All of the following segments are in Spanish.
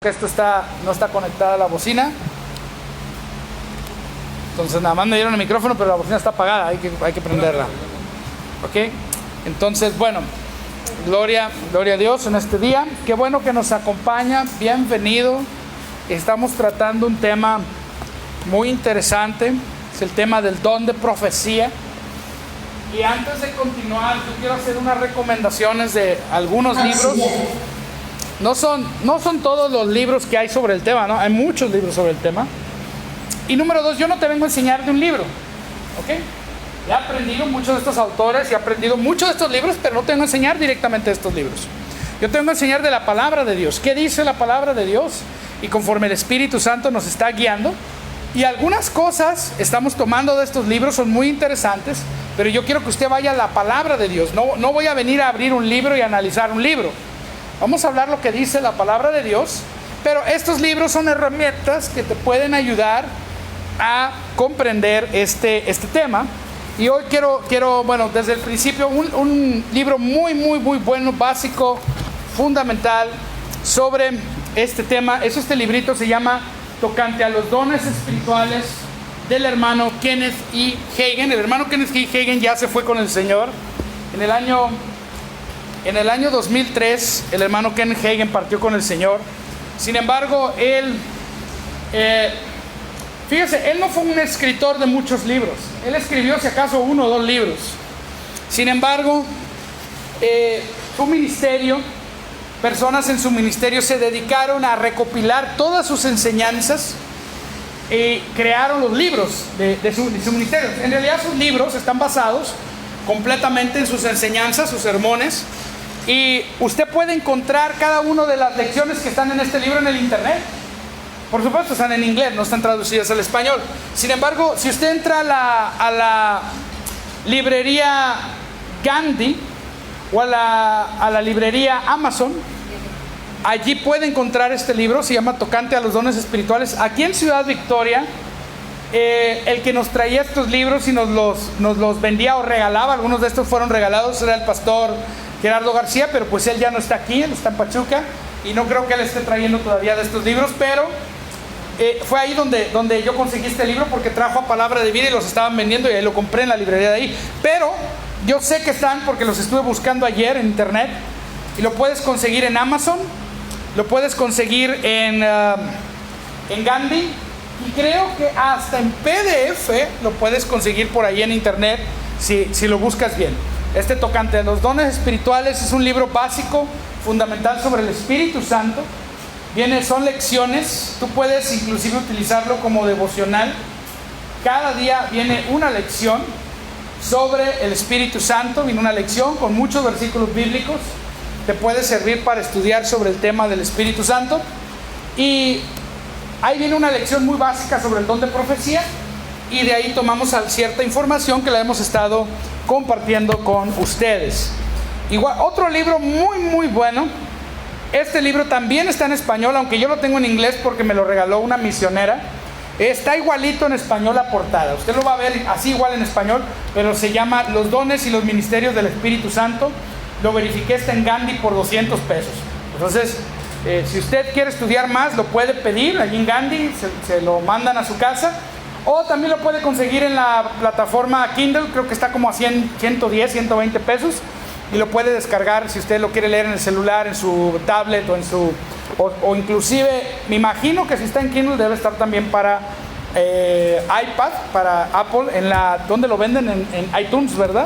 Que esto no está conectada a la bocina, entonces nada más me dieron el micrófono, pero la bocina está apagada, hay que prenderla. Ok, entonces bueno, gloria a Dios en este día. Qué bueno que nos acompaña, bienvenido. Estamos tratando un tema muy interesante, es el tema del don de profecía. Y antes de continuar, yo quiero hacer unas recomendaciones de algunos libros. No son todos los libros que hay sobre el tema, ¿no? Hay muchos libros sobre el tema. Y número 2, yo no te vengo a enseñar de un libro, ¿ok? He aprendido muchos de estos autores y he aprendido muchos de estos libros, pero no te vengo a enseñar directamente de estos libros. Yo te vengo a enseñar de la palabra de Dios. ¿Qué dice la palabra de Dios? Y conforme el Espíritu Santo nos está guiando. Y algunas cosas estamos tomando de estos libros, son muy interesantes, pero yo quiero que usted vaya a la palabra de Dios. No voy a venir a abrir un libro y analizar un libro. Vamos a hablar lo que dice la palabra de Dios, pero estos libros son herramientas que te pueden ayudar a comprender este tema. Y hoy quiero, bueno, desde el principio, un libro muy bueno, básico, fundamental, sobre este tema. Este librito se llama Tocante a los dones espirituales, del hermano Kenneth E. Hagin. El hermano Kenneth E. Hagin ya se fue con el Señor. En el año 2003, el hermano Kenneth Hagin partió con el Señor. Sin embargo, él no fue un escritor de muchos libros. Él escribió, si acaso, 1 o 2 libros. Sin embargo, su ministerio, personas en su ministerio se dedicaron a recopilar todas sus enseñanzas y crearon los libros de su ministerio. En realidad, sus libros están basados completamente en sus enseñanzas, sus sermones. Y usted puede encontrar cada una de las lecciones que están en este libro en el internet. Por supuesto están en inglés, no están traducidas al español. Sin embargo, si usted entra a la librería Gandhi o a la librería Amazon, allí puede encontrar este libro. Se llama Tocante a los dones espirituales. Aquí en Ciudad Victoria, el que nos traía estos libros y nos los vendía o regalaba, algunos de estos fueron regalados, era el pastor Gerardo García, pero pues él ya no está aquí, él está en Pachuca y no creo que él esté trayendo todavía de estos libros, pero fue ahí donde yo conseguí este libro, porque trajo a Palabra de Vida y los estaban vendiendo y ahí lo compré en la librería de ahí. Pero yo sé que están, porque los estuve buscando ayer en internet, y lo puedes conseguir en Amazon, lo puedes conseguir en Gandhi, y creo que hasta en PDF lo puedes conseguir por ahí en internet si lo buscas bien. Este Tocante a los dones espirituales es un libro básico, fundamental sobre el Espíritu Santo. Son lecciones, tú puedes inclusive utilizarlo como devocional. Cada día viene una lección sobre el Espíritu Santo, viene una lección con muchos versículos bíblicos. Te puede servir para estudiar sobre el tema del Espíritu Santo. Y ahí viene una lección muy básica sobre el don de profecía. Y de ahí tomamos cierta información que la hemos estado compartiendo con ustedes. Igual, otro libro muy bueno. Este libro también está en español, aunque yo lo tengo en inglés porque me lo regaló una misionera. Está igualito en español la portada. Usted lo va a ver así igual en español, pero se llama Los dones y los ministerios del Espíritu Santo. Lo verifiqué, está en Gandhi por $200. Entonces, si usted quiere estudiar más, lo puede pedir allí en Gandhi, se lo mandan a su casa. O también lo puede conseguir en la plataforma Kindle, creo que está como a 110, 120 pesos. Y lo puede descargar si usted lo quiere leer en el celular, en su tablet o inclusive, me imagino que si está en Kindle debe estar también para iPad, para Apple, ¿dónde lo venden? En iTunes, ¿verdad?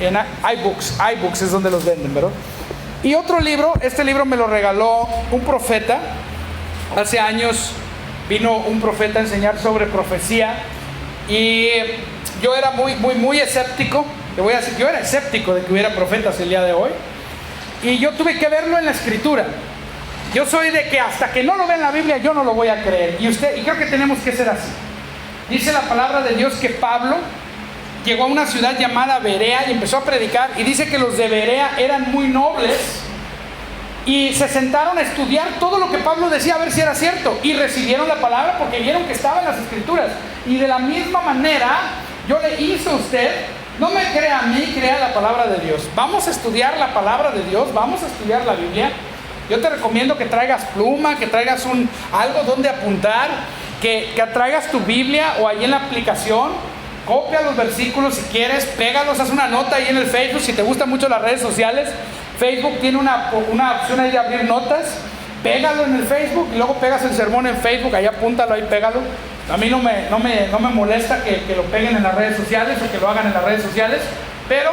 En iBooks es donde los venden, ¿verdad? Y otro libro, este libro me lo regaló un profeta. Hace años vino un profeta a enseñar sobre profecía y yo era muy escéptico. Te voy a decir, yo era escéptico de que hubiera profetas el día de hoy, y yo tuve que verlo en la Escritura. Yo soy de que hasta que no lo vea en la Biblia yo no lo voy a creer, y creo que tenemos que ser así. Dice la palabra de Dios que Pablo llegó a una ciudad llamada Berea y empezó a predicar, y dice que los de Berea eran muy nobles y se sentaron a estudiar todo lo que Pablo decía a ver si era cierto, y recibieron la palabra porque vieron que estaba en las Escrituras. Y de la misma manera yo le hice a usted. No me crea a mí, crea la palabra de Dios. Vamos a estudiar la palabra de Dios, vamos a estudiar la Biblia, yo te recomiendo que traigas pluma, que traigas algo donde apuntar, que traigas tu Biblia o ahí en la aplicación, copia los versículos si quieres, pégalos, haz una nota ahí en el Facebook. Si te gustan mucho las redes sociales, Facebook tiene una opción ahí de abrir notas, pégalo en el Facebook y luego pegas el sermón en Facebook, ahí apúntalo, ahí pégalo. A mí no me molesta que lo peguen en las redes sociales o que lo hagan en las redes sociales, pero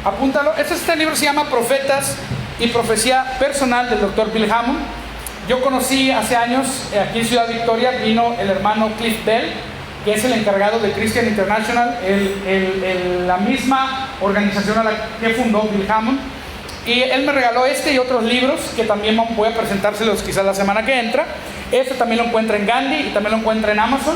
apúntalo. Este libro se llama Profetas y Profecía Personal del Dr. Bill Hamon. Yo conocí hace años, aquí en Ciudad Victoria, vino el hermano Cliff Bell, que es el encargado de Christian International, la misma organización a la que fundó Bill Hamon. Y él me regaló este y otros libros que también voy a presentárselos quizás la semana que entra. Este también lo encuentra en Gandhi y también lo encuentra en Amazon.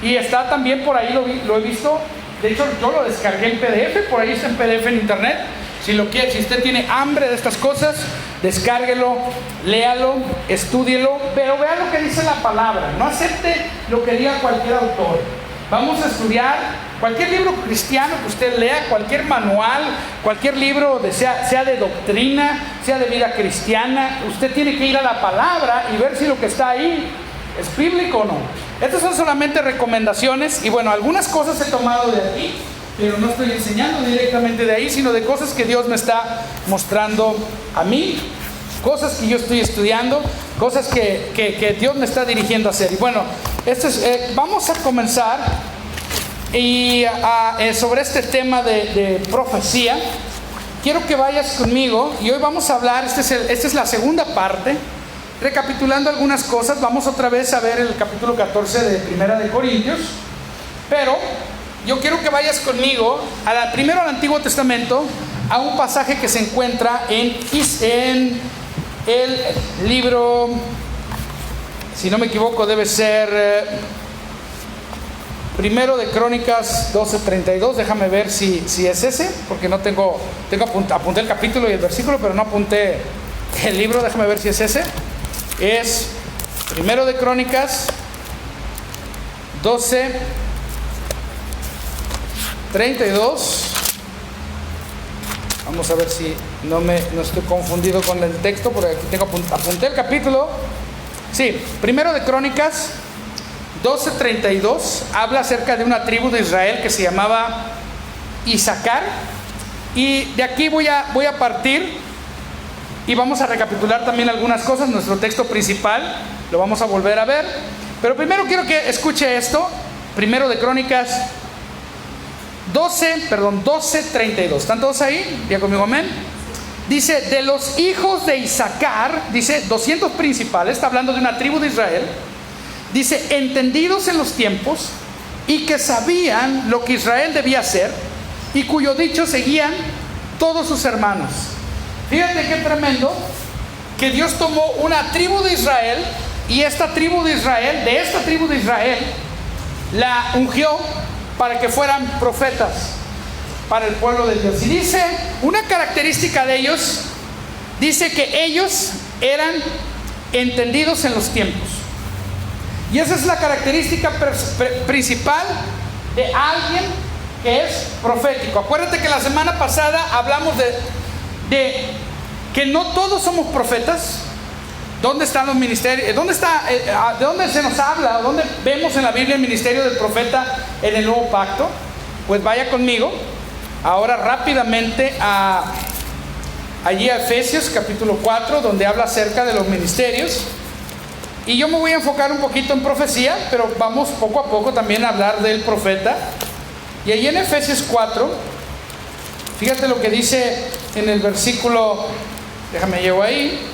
Y está también por ahí, lo he visto. De hecho, yo lo descargué en PDF, por ahí está en PDF en internet. Si lo quiere, si usted tiene hambre de estas cosas, descárguelo, léalo, estúdielo, pero vea lo que dice la palabra. No acepte lo que diga cualquier autor. Vamos a estudiar cualquier libro cristiano que usted lea, cualquier manual, cualquier libro, sea de doctrina, sea de vida cristiana. Usted tiene que ir a la palabra y ver si lo que está ahí es bíblico o no. Estas son solamente recomendaciones y bueno, algunas cosas he tomado de aquí, pero no estoy enseñando directamente de ahí, sino de cosas que Dios me está mostrando a mí, cosas que yo estoy estudiando, cosas que Dios me está dirigiendo a hacer. Y bueno, vamos a comenzar sobre este tema de profecía. Quiero que vayas conmigo y hoy vamos a hablar, esta es la segunda parte, recapitulando algunas cosas. Vamos otra vez a ver el capítulo 14 de Primera de Corintios, pero yo quiero que vayas conmigo primero al Antiguo Testamento, a un pasaje que se encuentra en el libro, si no me equivoco, debe ser Primero de Crónicas 12:32. Déjame ver si es ese, porque no apunté el capítulo y el versículo, pero no apunté el libro. Déjame ver si es ese. Es Primero de Crónicas 12:32. Vamos a ver si no estoy confundido con el texto, porque aquí apunté el capítulo. Sí, Primero de Crónicas 12:32 habla acerca de una tribu de Israel que se llamaba Isaacar. Y de aquí voy a partir y vamos a recapitular también algunas cosas. Nuestro texto principal lo vamos a volver a ver, pero primero quiero que escuche esto. Primero de Crónicas 12:32. ¿Están todos ahí? Diga conmigo amén. Dice, de los hijos de Isaacar, dice 200 principales, está hablando de una tribu de Israel. Dice, entendidos en los tiempos y que sabían lo que Israel debía hacer y cuyo dicho seguían todos sus hermanos. Fíjate qué tremendo que Dios tomó una tribu de Israel y de esta tribu de Israel, la ungió para que fueran profetas para el pueblo de Dios. Y dice, una característica de ellos, dice que ellos eran entendidos en los tiempos. Y esa es la característica principal de alguien que es profético. Acuérdate que la semana pasada hablamos de que no todos somos profetas. ¿Dónde están los ministerios? ¿De dónde se nos habla? ¿Dónde vemos en la Biblia el ministerio del profeta en el Nuevo Pacto? Pues vaya conmigo ahora rápidamente allí a Efesios capítulo 4, donde habla acerca de los ministerios. Y yo me voy a enfocar un poquito en profecía, pero vamos poco a poco también a hablar del profeta. Y allí en Efesios 4, fíjate lo que dice en el versículo, déjame llevo ahí.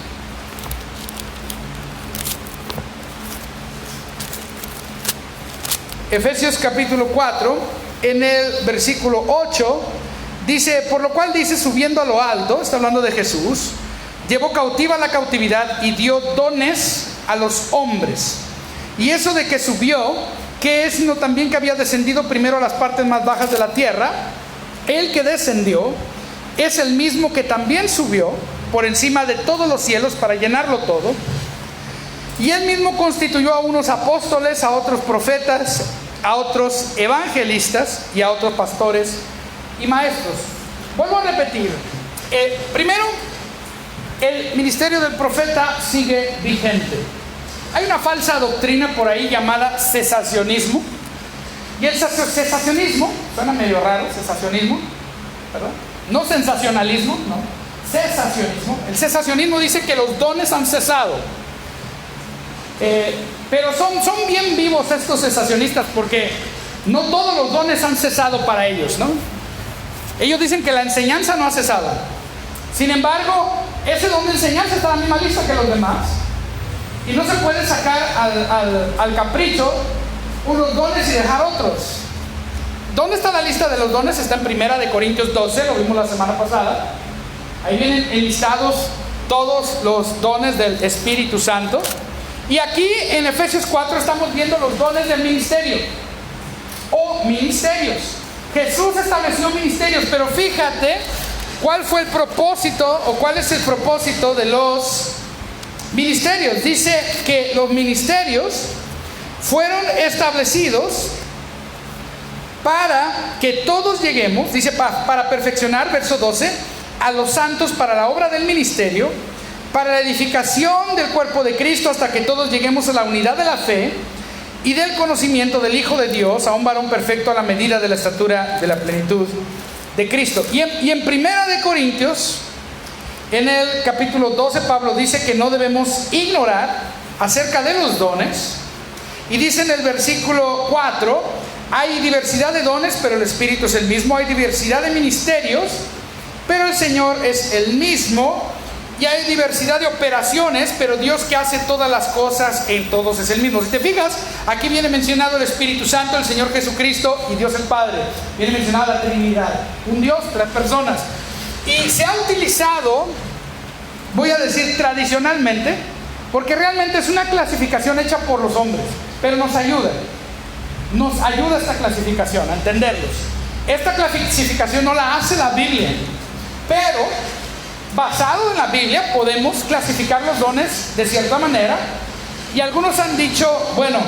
Efesios capítulo 4, en el versículo 8, dice, por lo cual dice, subiendo a lo alto, está hablando de Jesús, llevó cautiva la cautividad y dio dones a los hombres. Y eso de que subió, ¿qué es? Sino también que había descendido primero a las partes más bajas de la tierra. El que descendió es el mismo que también subió por encima de todos los cielos para llenarlo todo. Y él mismo constituyó a unos apóstoles, a otros profetas, a otros evangelistas y a otros pastores y maestros. Vuelvo a repetir. Primero, el ministerio del profeta sigue vigente. Hay una falsa doctrina por ahí llamada cesacionismo. Y el cesacionismo, suena medio raro, cesacionismo, ¿verdad? No sensacionalismo, no. Cesacionismo. El cesacionismo dice que los dones han cesado. Pero son bien vivos estos cesacionistas, porque no todos los dones han cesado para ellos, ¿no? Ellos dicen que la enseñanza no ha cesado. Sin embargo, ese don de enseñanza está en la misma lista que los demás. Y no se puede sacar al capricho unos dones y dejar otros. ¿Dónde está la lista de los dones? Está en 1 Corintios 12, lo vimos la semana pasada. Ahí vienen enlistados todos los dones del Espíritu Santo. Y aquí en Efesios 4 estamos viendo los dones del ministerio o ministerios. Jesús estableció ministerios, pero fíjate cuál fue el propósito o cuál es el propósito de los ministerios. Dice que los ministerios fueron establecidos para que todos lleguemos, dice, para perfeccionar, verso 12, a los santos para la obra del ministerio, para la edificación del cuerpo de Cristo, hasta que todos lleguemos a la unidad de la fe y del conocimiento del Hijo de Dios, a un varón perfecto a la medida de la estatura de la plenitud de Cristo. Y en 1 Corintios, en el capítulo 12, Pablo dice que no debemos ignorar acerca de los dones. Y dice en el versículo 4, hay diversidad de dones, pero el Espíritu es el mismo. Hay diversidad de ministerios, pero el Señor es el mismo. Y hay diversidad de operaciones, pero Dios que hace todas las cosas en todos es el mismo. Si te fijas, aquí viene mencionado el Espíritu Santo, el Señor Jesucristo y Dios el Padre. Viene mencionada la Trinidad, un Dios, 3 personas. Y se ha utilizado, voy a decir tradicionalmente, porque realmente es una clasificación hecha por los hombres, pero nos ayuda esta clasificación a entenderlos. Esta clasificación no la hace la Biblia, pero basado en la Biblia podemos clasificar los dones de cierta manera. Y algunos han dicho, bueno,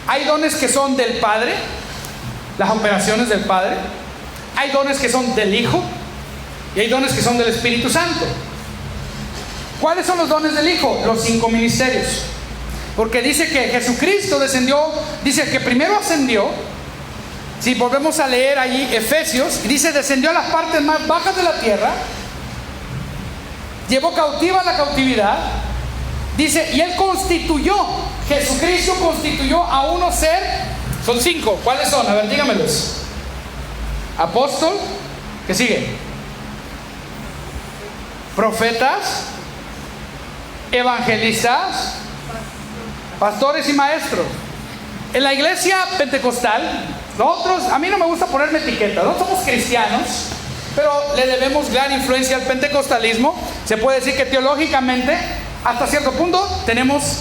hay dones que son del Padre, las operaciones del Padre. Hay dones que son del Hijo y hay dones que son del Espíritu Santo. ¿Cuáles son los dones del Hijo? Los 5 ministerios. Porque dice que Jesucristo descendió, dice que primero ascendió. Si volvemos a leer allí Efesios, dice, descendió a las partes más bajas de la tierra, llevó cautiva la cautividad, dice, y Él constituyó, Jesucristo constituyó a uno ser, son 5, ¿cuáles son? A ver, dígamelos. Apóstol, ¿qué sigue? Profetas, evangelistas, pastores y maestros. En la iglesia pentecostal, nosotros, a mí no me gusta ponerme etiqueta, no somos cristianos, pero le debemos gran influencia al pentecostalismo. Se puede decir que teológicamente, hasta cierto punto, tenemos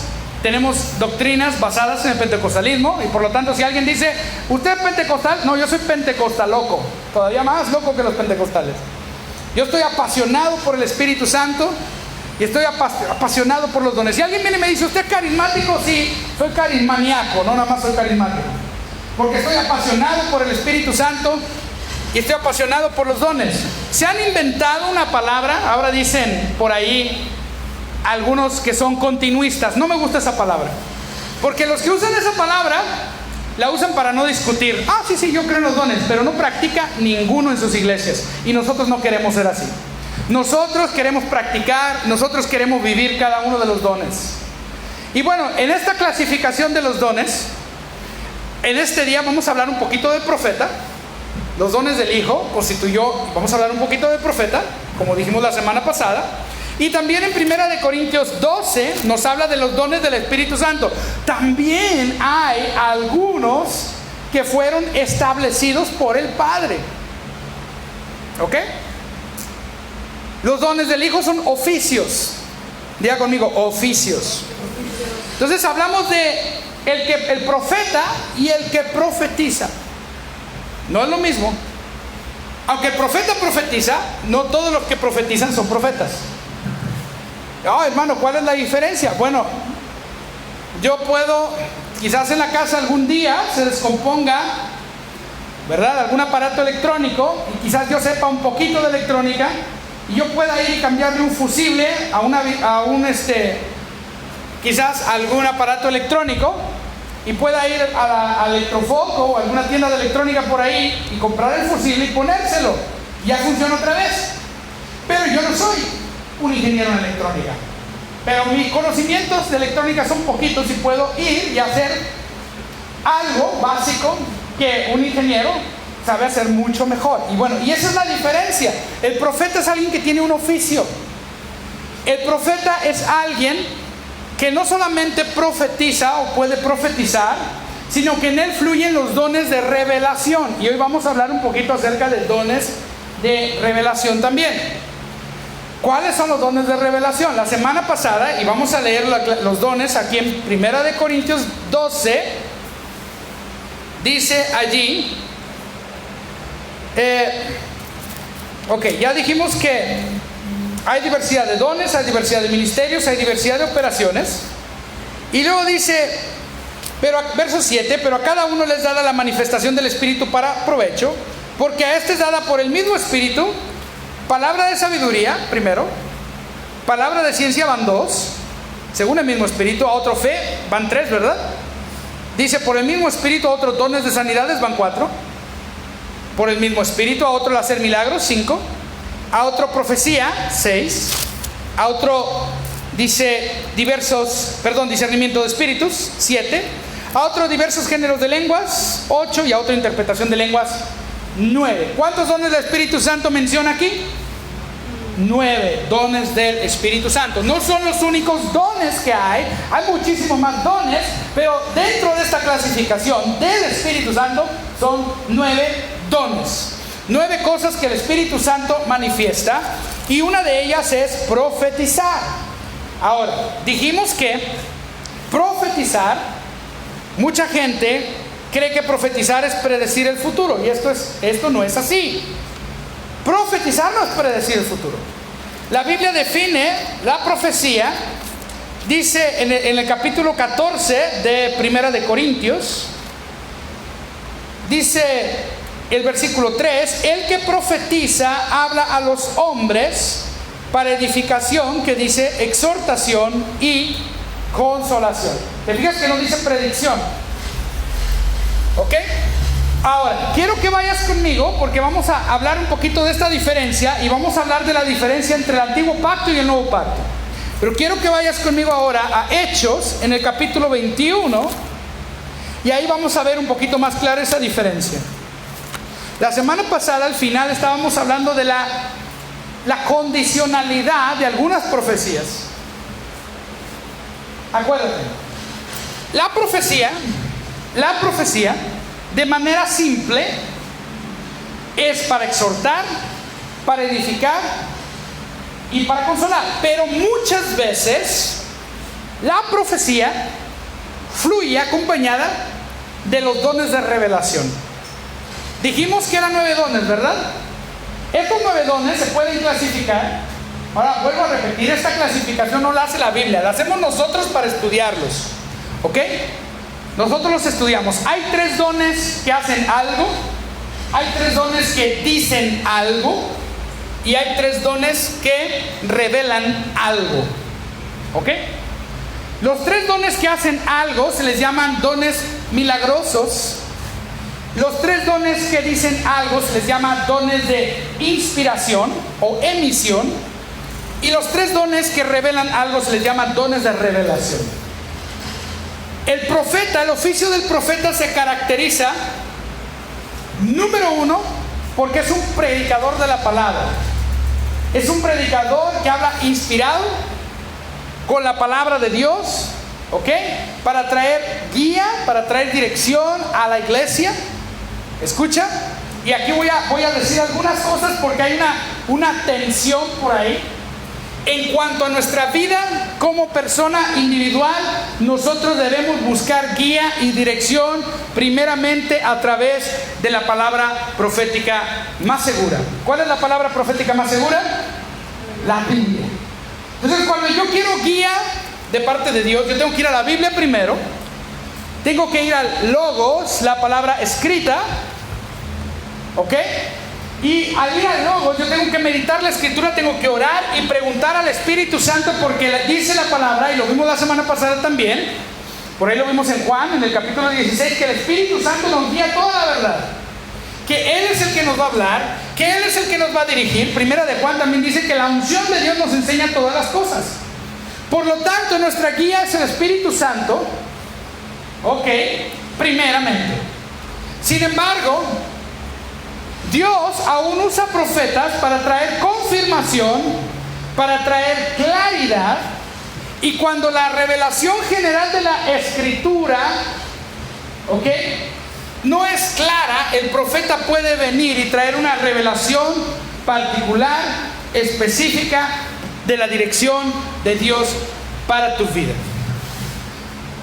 doctrinas basadas en el pentecostalismo. Y por lo tanto, si alguien dice, ¿usted es pentecostal? No, yo soy pentecostal loco, todavía más loco que los pentecostales. Yo estoy apasionado por el Espíritu Santo y estoy apasionado por los dones. Si alguien viene y me dice, ¿usted es carismático? Sí, soy carismaniaco, no nada más soy carismático, porque estoy apasionado por el Espíritu Santo y estoy apasionado por los dones. Se han inventado una palabra, ahora dicen por ahí algunos que son continuistas. No me gusta esa palabra, porque los que usan esa palabra la usan para no discutir. Sí, yo creo en los dones, pero no practica ninguno en sus iglesias. Y nosotros no queremos ser así. Nosotros queremos practicar, nosotros queremos vivir cada uno de los dones. Y bueno, en esta clasificación de los dones, en este día vamos a hablar un poquito del profeta. Los dones del Hijo vamos a hablar un poquito del profeta, como dijimos la semana pasada. Y también en 1 Corintios 12 nos habla de los dones del Espíritu Santo. También hay algunos que fueron establecidos por el Padre. ¿Ok? Los dones del Hijo son oficios. Diga conmigo, oficios. Entonces hablamos de el profeta y el que profetiza. No es lo mismo. Aunque el profeta profetiza, no todos los que profetizan son profetas. Hermano, ¿cuál es la diferencia? Bueno, yo puedo, quizás en la casa algún día se descomponga, ¿verdad?, algún aparato electrónico, y quizás yo sepa un poquito de electrónica, y yo pueda ir y cambiarle un fusible quizás a algún aparato electrónico, y pueda ir a Electrofoco o alguna tienda de electrónica por ahí y comprar el fusible y ponérselo, y ya funciona otra vez. Pero yo no soy un ingeniero en electrónica, pero mis conocimientos de electrónica son poquitos y puedo ir y hacer algo básico que un ingeniero sabe hacer mucho mejor. Y bueno, y esa es la diferencia. El profeta es alguien que tiene un oficio. El profeta es alguien que no solamente profetiza o puede profetizar, sino que en él fluyen los dones de revelación. Y hoy vamos a hablar un poquito acerca de dones de revelación también. ¿Cuáles son los dones de revelación? La semana pasada, y vamos a leer los dones aquí en 1 Corintios 12, dice allí, ya dijimos que hay diversidad de dones, hay diversidad de ministerios, hay diversidad de operaciones. Y luego dice, verso 7, pero a cada uno les da la manifestación del Espíritu para provecho, porque a este es dada por el mismo Espíritu palabra de sabiduría, primero, palabra de ciencia van 2, según el mismo Espíritu, a otro fe van 3, ¿verdad? Dice, por el mismo Espíritu a otros dones de sanidades van 4, por el mismo Espíritu a otro el hacer milagros 5, a otro profecía 6, a otro discernimiento de espíritus 7, a otro diversos géneros de lenguas 8 y a otra interpretación de lenguas 9. ¿Cuántos dones del Espíritu Santo menciona aquí? 9 dones del Espíritu Santo. No son los únicos dones que hay muchísimos más dones, pero dentro de esta clasificación del Espíritu Santo son 9 dones. 9 cosas que el Espíritu Santo manifiesta, y una de ellas es profetizar. Ahora, dijimos que profetizar, mucha gente cree que profetizar es predecir el futuro, y esto no es así. Profetizar no es predecir el futuro. La Biblia define la profecía, dice en el capítulo 14 de 1 Corintios, dice el versículo 3, el que profetiza habla a los hombres para edificación, que dice exhortación y consolación. ¿Te fijas que no dice predicción? ¿Ok? Ahora, quiero que vayas conmigo porque vamos a hablar un poquito de esta diferencia, y vamos a hablar de la diferencia entre el antiguo pacto y el nuevo pacto. Pero quiero que vayas conmigo ahora a Hechos, en el capítulo 21, y ahí vamos a ver un poquito más clara esa diferencia. La semana pasada, al final, estábamos hablando de la condicionalidad de algunas profecías. Acuérdate, la profecía, de manera simple, es para exhortar, para edificar y para consolar. Pero muchas veces la profecía fluye acompañada de los dones de revelación. Dijimos que eran 9 dones, ¿verdad? Estos 9 dones se pueden clasificar. Ahora vuelvo a repetir, esta clasificación no la hace la Biblia, la hacemos nosotros para estudiarlos. ¿Ok? Nosotros los estudiamos. Hay 3 dones que hacen algo, hay 3 dones que dicen algo, y hay 3 dones que revelan algo. ¿Ok? Los 3 dones que hacen algo se les llaman dones milagrosos. Los 3 dones que dicen algo se les llama dones de inspiración o emisión. Y los 3 dones que revelan algo se les llama dones de revelación. El profeta, el oficio del profeta se caracteriza, número 1, porque es un predicador de la palabra. Es un predicador que habla inspirado con la palabra de Dios, ¿ok? Para traer guía, para traer dirección a la iglesia. ¿Escucha? Y aquí voy a decir algunas cosas porque hay una tensión por ahí. En cuanto a nuestra vida como persona individual, nosotros debemos buscar guía y dirección primeramente a través de la palabra profética más segura. ¿Cuál es la palabra profética más segura? La Biblia. Entonces, cuando yo quiero guía de parte de Dios, yo tengo que ir a la Biblia primero, tengo que ir al Logos, la palabra escrita, ¿ok? Y al ir al Logos, yo tengo que meditar la Escritura, tengo que orar y preguntar al Espíritu Santo, porque dice la palabra, y lo vimos la semana pasada también, por ahí lo vimos en Juan, en el capítulo 16, que el Espíritu Santo nos guía toda la verdad, que Él es el que nos va a hablar, que Él es el que nos va a dirigir. Primera de Juan también dice que la unción de Dios nos enseña todas las cosas. Por lo tanto, nuestra guía es el Espíritu Santo, ok, primeramente. Sin embargo, Dios aún usa profetas para traer confirmación, para traer claridad, y cuando la revelación general de la Escritura, ¿ok?, no es clara, el profeta puede venir y traer una revelación particular, específica, de la dirección de Dios para tu vida.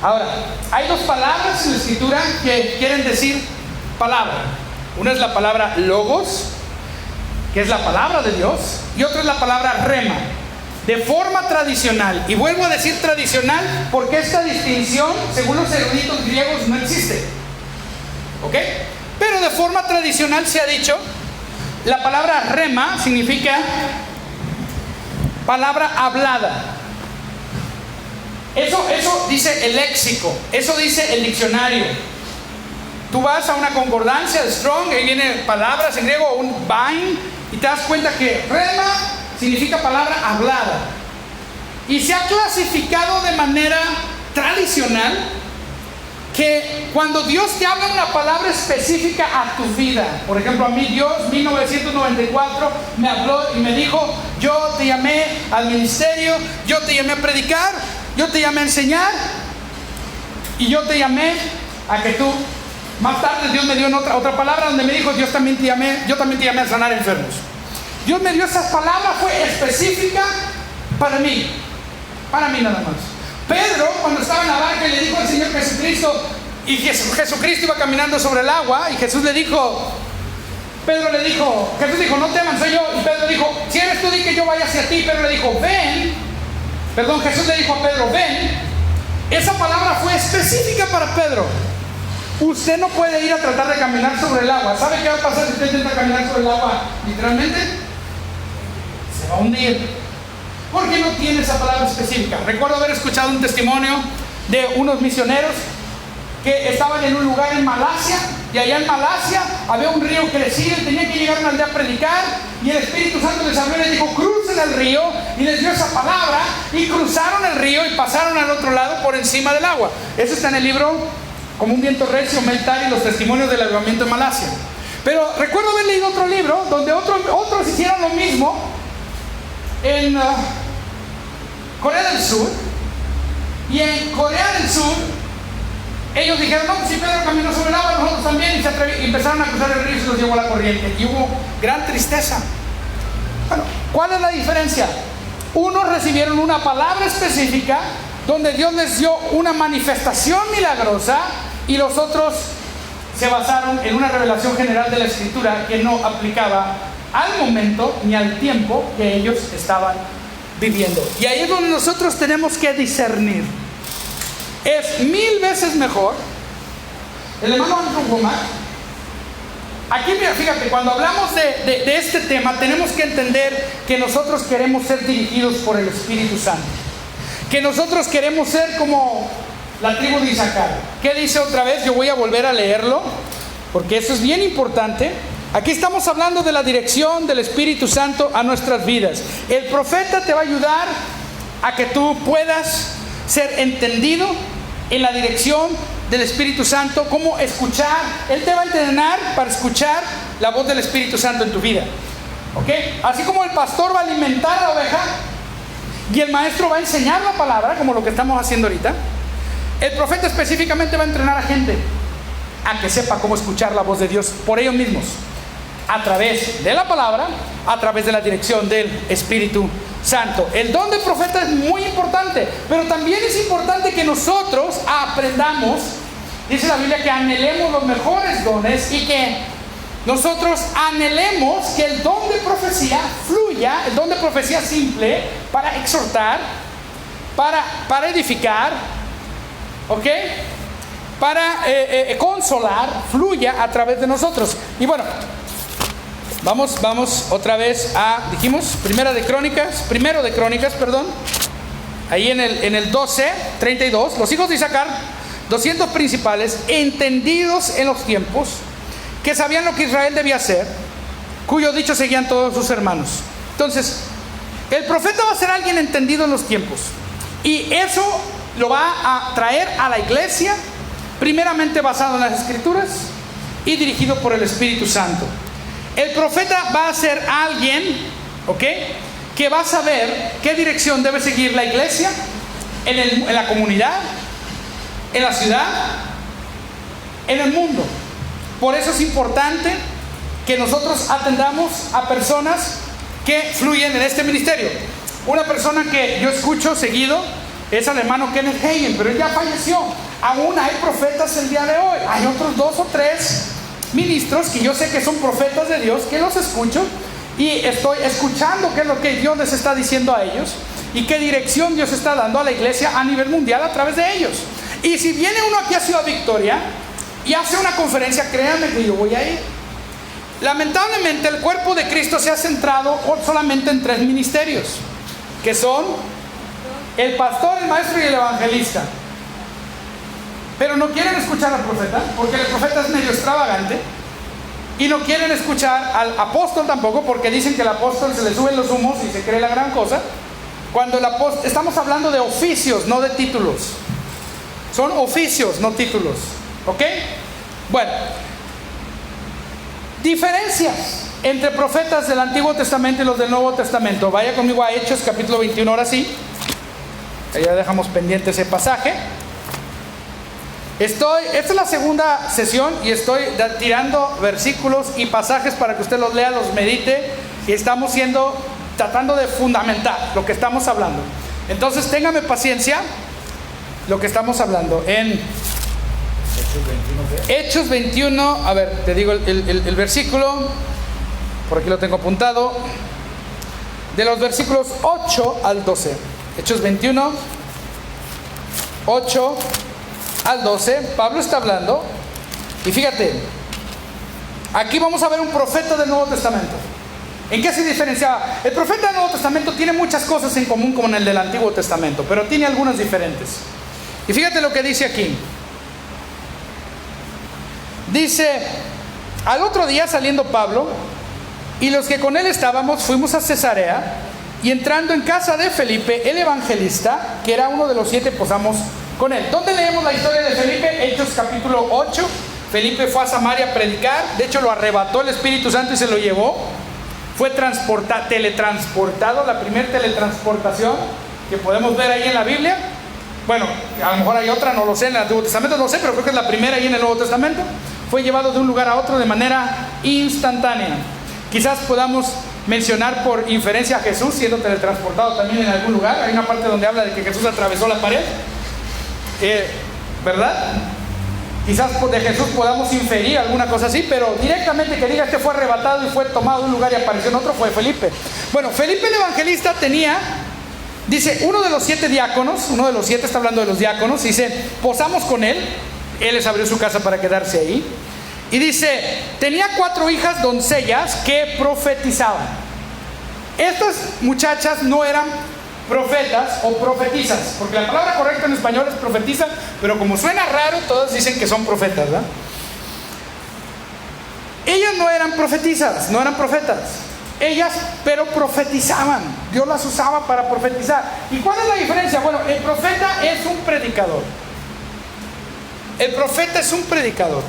Ahora, hay dos palabras en la Escritura que quieren decir palabra. Una es la palabra logos, que es la palabra de Dios, y otra es la palabra rema. De forma tradicional, y vuelvo a decir tradicional porque esta distinción, según los eruditos griegos, no existe, ¿ok? Pero de forma tradicional se ha dicho, la palabra rema significa palabra hablada. Eso dice el léxico, eso dice el diccionario. Tú vas a una concordancia de Strong, ahí viene palabras en griego, un Vine, y te das cuenta que rema significa palabra hablada. Y se ha clasificado de manera tradicional que cuando Dios te habla una palabra específica a tu vida, por ejemplo, a mí Dios, 1994, me habló y me dijo: yo te llamé al ministerio, yo te llamé a predicar, yo te llamé a enseñar, y yo te llamé a que tú... Más tarde Dios me dio otra palabra donde me dijo: yo también te llamé a sanar enfermos. Dios me dio esas palabras, fue específica para mí nada más. Pedro, cuando estaba en la barca y le dijo al Señor Jesucristo, y Jesucristo iba caminando sobre el agua, y Jesús le dijo, Jesús dijo: no teman, soy yo. Y Pedro dijo: si eres tú, di que yo vaya hacia ti. Pedro le dijo: ven. Jesús le dijo a Pedro: ven. Esa palabra fue específica para Pedro. Usted no puede ir a tratar de caminar sobre el agua. ¿Sabe qué va a pasar si usted intenta caminar sobre el agua? Literalmente se va a hundir, porque no tiene esa palabra específica. Recuerdo haber escuchado un testimonio de unos misioneros que estaban en un lugar en Malasia, y allá en Malasia había un río crecido y tenían que llegar a una aldea a predicar, y el Espíritu Santo les habló y les dijo: crucen el río, y les dio esa palabra, y cruzaron el río y pasaron al otro lado por encima del agua. Eso está en el libro Como un viento recio, Meltar y los testimonios del avivamiento en Malasia. Pero recuerdo haber leído otro libro donde otros hicieron lo mismo en Corea del Sur. Y en Corea del Sur ellos dijeron: no, pues si Pedro caminó sobre el agua, nosotros también. Y empezaron a cruzar el río y se los llevó a la corriente. Y hubo gran tristeza. Bueno, ¿cuál es la diferencia? Unos recibieron una palabra específica donde Dios les dio una manifestación milagrosa, y los otros se basaron en una revelación general de la Escritura que no aplicaba al momento ni al tiempo que ellos estaban viviendo. Y ahí es donde nosotros tenemos que discernir. Es 1000 veces mejor. El hermano Andrew Womack, aquí mira, fíjate, cuando hablamos de este tema, tenemos que entender que nosotros queremos ser dirigidos por el Espíritu Santo, que nosotros queremos ser como la tribu de Isaacar. ¿Qué dice otra vez? Yo voy a volver a leerlo, porque eso es bien importante. Aquí estamos hablando de la dirección del Espíritu Santo a nuestras vidas. El profeta te va a ayudar a que tú puedas ser entendido en la dirección del Espíritu Santo, cómo escuchar. Él te va a entrenar para escuchar la voz del Espíritu Santo en tu vida, ¿ok? Así como el pastor va a alimentar a la oveja y el maestro va a enseñar la palabra, como lo que estamos haciendo ahorita, el profeta específicamente va a entrenar a gente a que sepa cómo escuchar la voz de Dios por ellos mismos, a través de la palabra, a través de la dirección del Espíritu Santo. El don del profeta es muy importante, pero también es importante que nosotros aprendamos. Dice la Biblia que anhelemos los mejores dones, y que nosotros anhelemos que el don de profecía fluya, el don de profecía simple, para exhortar, para edificar, ¿ok?, para consolar, fluya a través de nosotros. Y bueno, Vamos otra vez a, dijimos, primero de Crónicas, perdón. Ahí en el 12:32, los hijos de Isaacar, 200 principales, entendidos en los tiempos, que sabían lo que Israel debía hacer, cuyo dicho seguían todos sus hermanos. Entonces, el profeta va a ser alguien entendido en los tiempos. Y eso lo va a traer a la iglesia, primeramente basado en las Escrituras y dirigido por el Espíritu Santo. El profeta va a ser alguien, ¿ok?, que va a saber qué dirección debe seguir la iglesia en la comunidad, en la ciudad, en el mundo. Por eso es importante que nosotros atendamos a personas que fluyen en este ministerio. Una persona que yo escucho seguido es al hermano Kenneth Hagin, pero él ya falleció. Aún hay profetas el día de hoy. Hay otros 2 o 3 ministros que yo sé que son profetas de Dios, que los escucho y estoy escuchando qué es lo que Dios les está diciendo a ellos y qué dirección Dios está dando a la iglesia a nivel mundial a través de ellos. Y si viene uno aquí a Ciudad Victoria y hace una conferencia, créanme que yo voy a ir. Lamentablemente el cuerpo de Cristo se ha centrado solamente en 3 ministerios, que son el pastor, el maestro y el evangelista. Pero no quieren escuchar al profeta, porque el profeta es medio extravagante. Y no quieren escuchar al apóstol tampoco, porque dicen que el apóstol se le suben los humos y se cree la gran cosa. Cuando el apóstol, estamos hablando de oficios, no de títulos. Son oficios, no títulos. ¿Ok? Bueno, diferencias entre profetas del Antiguo Testamento y los del Nuevo Testamento. Vaya conmigo a Hechos capítulo 21, ahora sí. Ya dejamos pendiente ese pasaje. Esta es la segunda sesión y estoy tirando versículos y pasajes para que usted los lea, los medite, y estamos tratando de fundamentar lo que estamos hablando. Entonces téngame paciencia lo que estamos hablando en Hechos 21, a ver, te digo el versículo, por aquí lo tengo apuntado, de los versículos 8 al 12. Hechos 21, 8 al 12, Pablo está hablando, y fíjate, aquí vamos a ver un profeta del Nuevo Testamento. ¿En qué se diferenciaba? El profeta del Nuevo Testamento tiene muchas cosas en común con el del Antiguo Testamento, pero tiene algunas diferentes. Y fíjate lo que dice aquí. Dice: al otro día, saliendo Pablo y los que con él estábamos, fuimos a Cesarea, y entrando en casa de Felipe, el evangelista, que era uno de los 7, posamos con él. ¿Dónde leemos la historia de Felipe? Hechos capítulo 8. Felipe fue a Samaria a predicar. De hecho, lo arrebató el Espíritu Santo y se lo llevó. Fue teletransportado, la primera teletransportación que podemos ver ahí en la Biblia. Bueno, a lo mejor hay otra, no lo sé, en el Antiguo Testamento no sé, pero creo que es la primera ahí en el Nuevo Testamento. Fue llevado de un lugar a otro de manera instantánea. Quizás podamos mencionar por inferencia a Jesús siendo teletransportado también en algún lugar. Hay una parte donde habla de que Jesús atravesó la pared, ¿verdad? Quizás de Jesús podamos inferir alguna cosa así, pero directamente que diga que fue arrebatado y fue tomado de un lugar y apareció en otro, fue Felipe. Bueno, Felipe el evangelista tenía, dice, uno de los 7 diáconos, uno de los 7, está hablando de los diáconos, dice, posamos con él les abrió su casa para quedarse ahí, y dice, tenía 4 hijas doncellas que profetizaban. Estas muchachas no eran profetas o profetizas, porque la palabra correcta en español es profetiza, pero como suena raro, todos dicen que son profetas, ¿verdad? Ellas no eran profetizas, no eran profetas. Ellas, pero profetizaban. Dios las usaba para profetizar. ¿Y cuál es la diferencia? Bueno, el profeta es un predicador. El profeta es un predicador.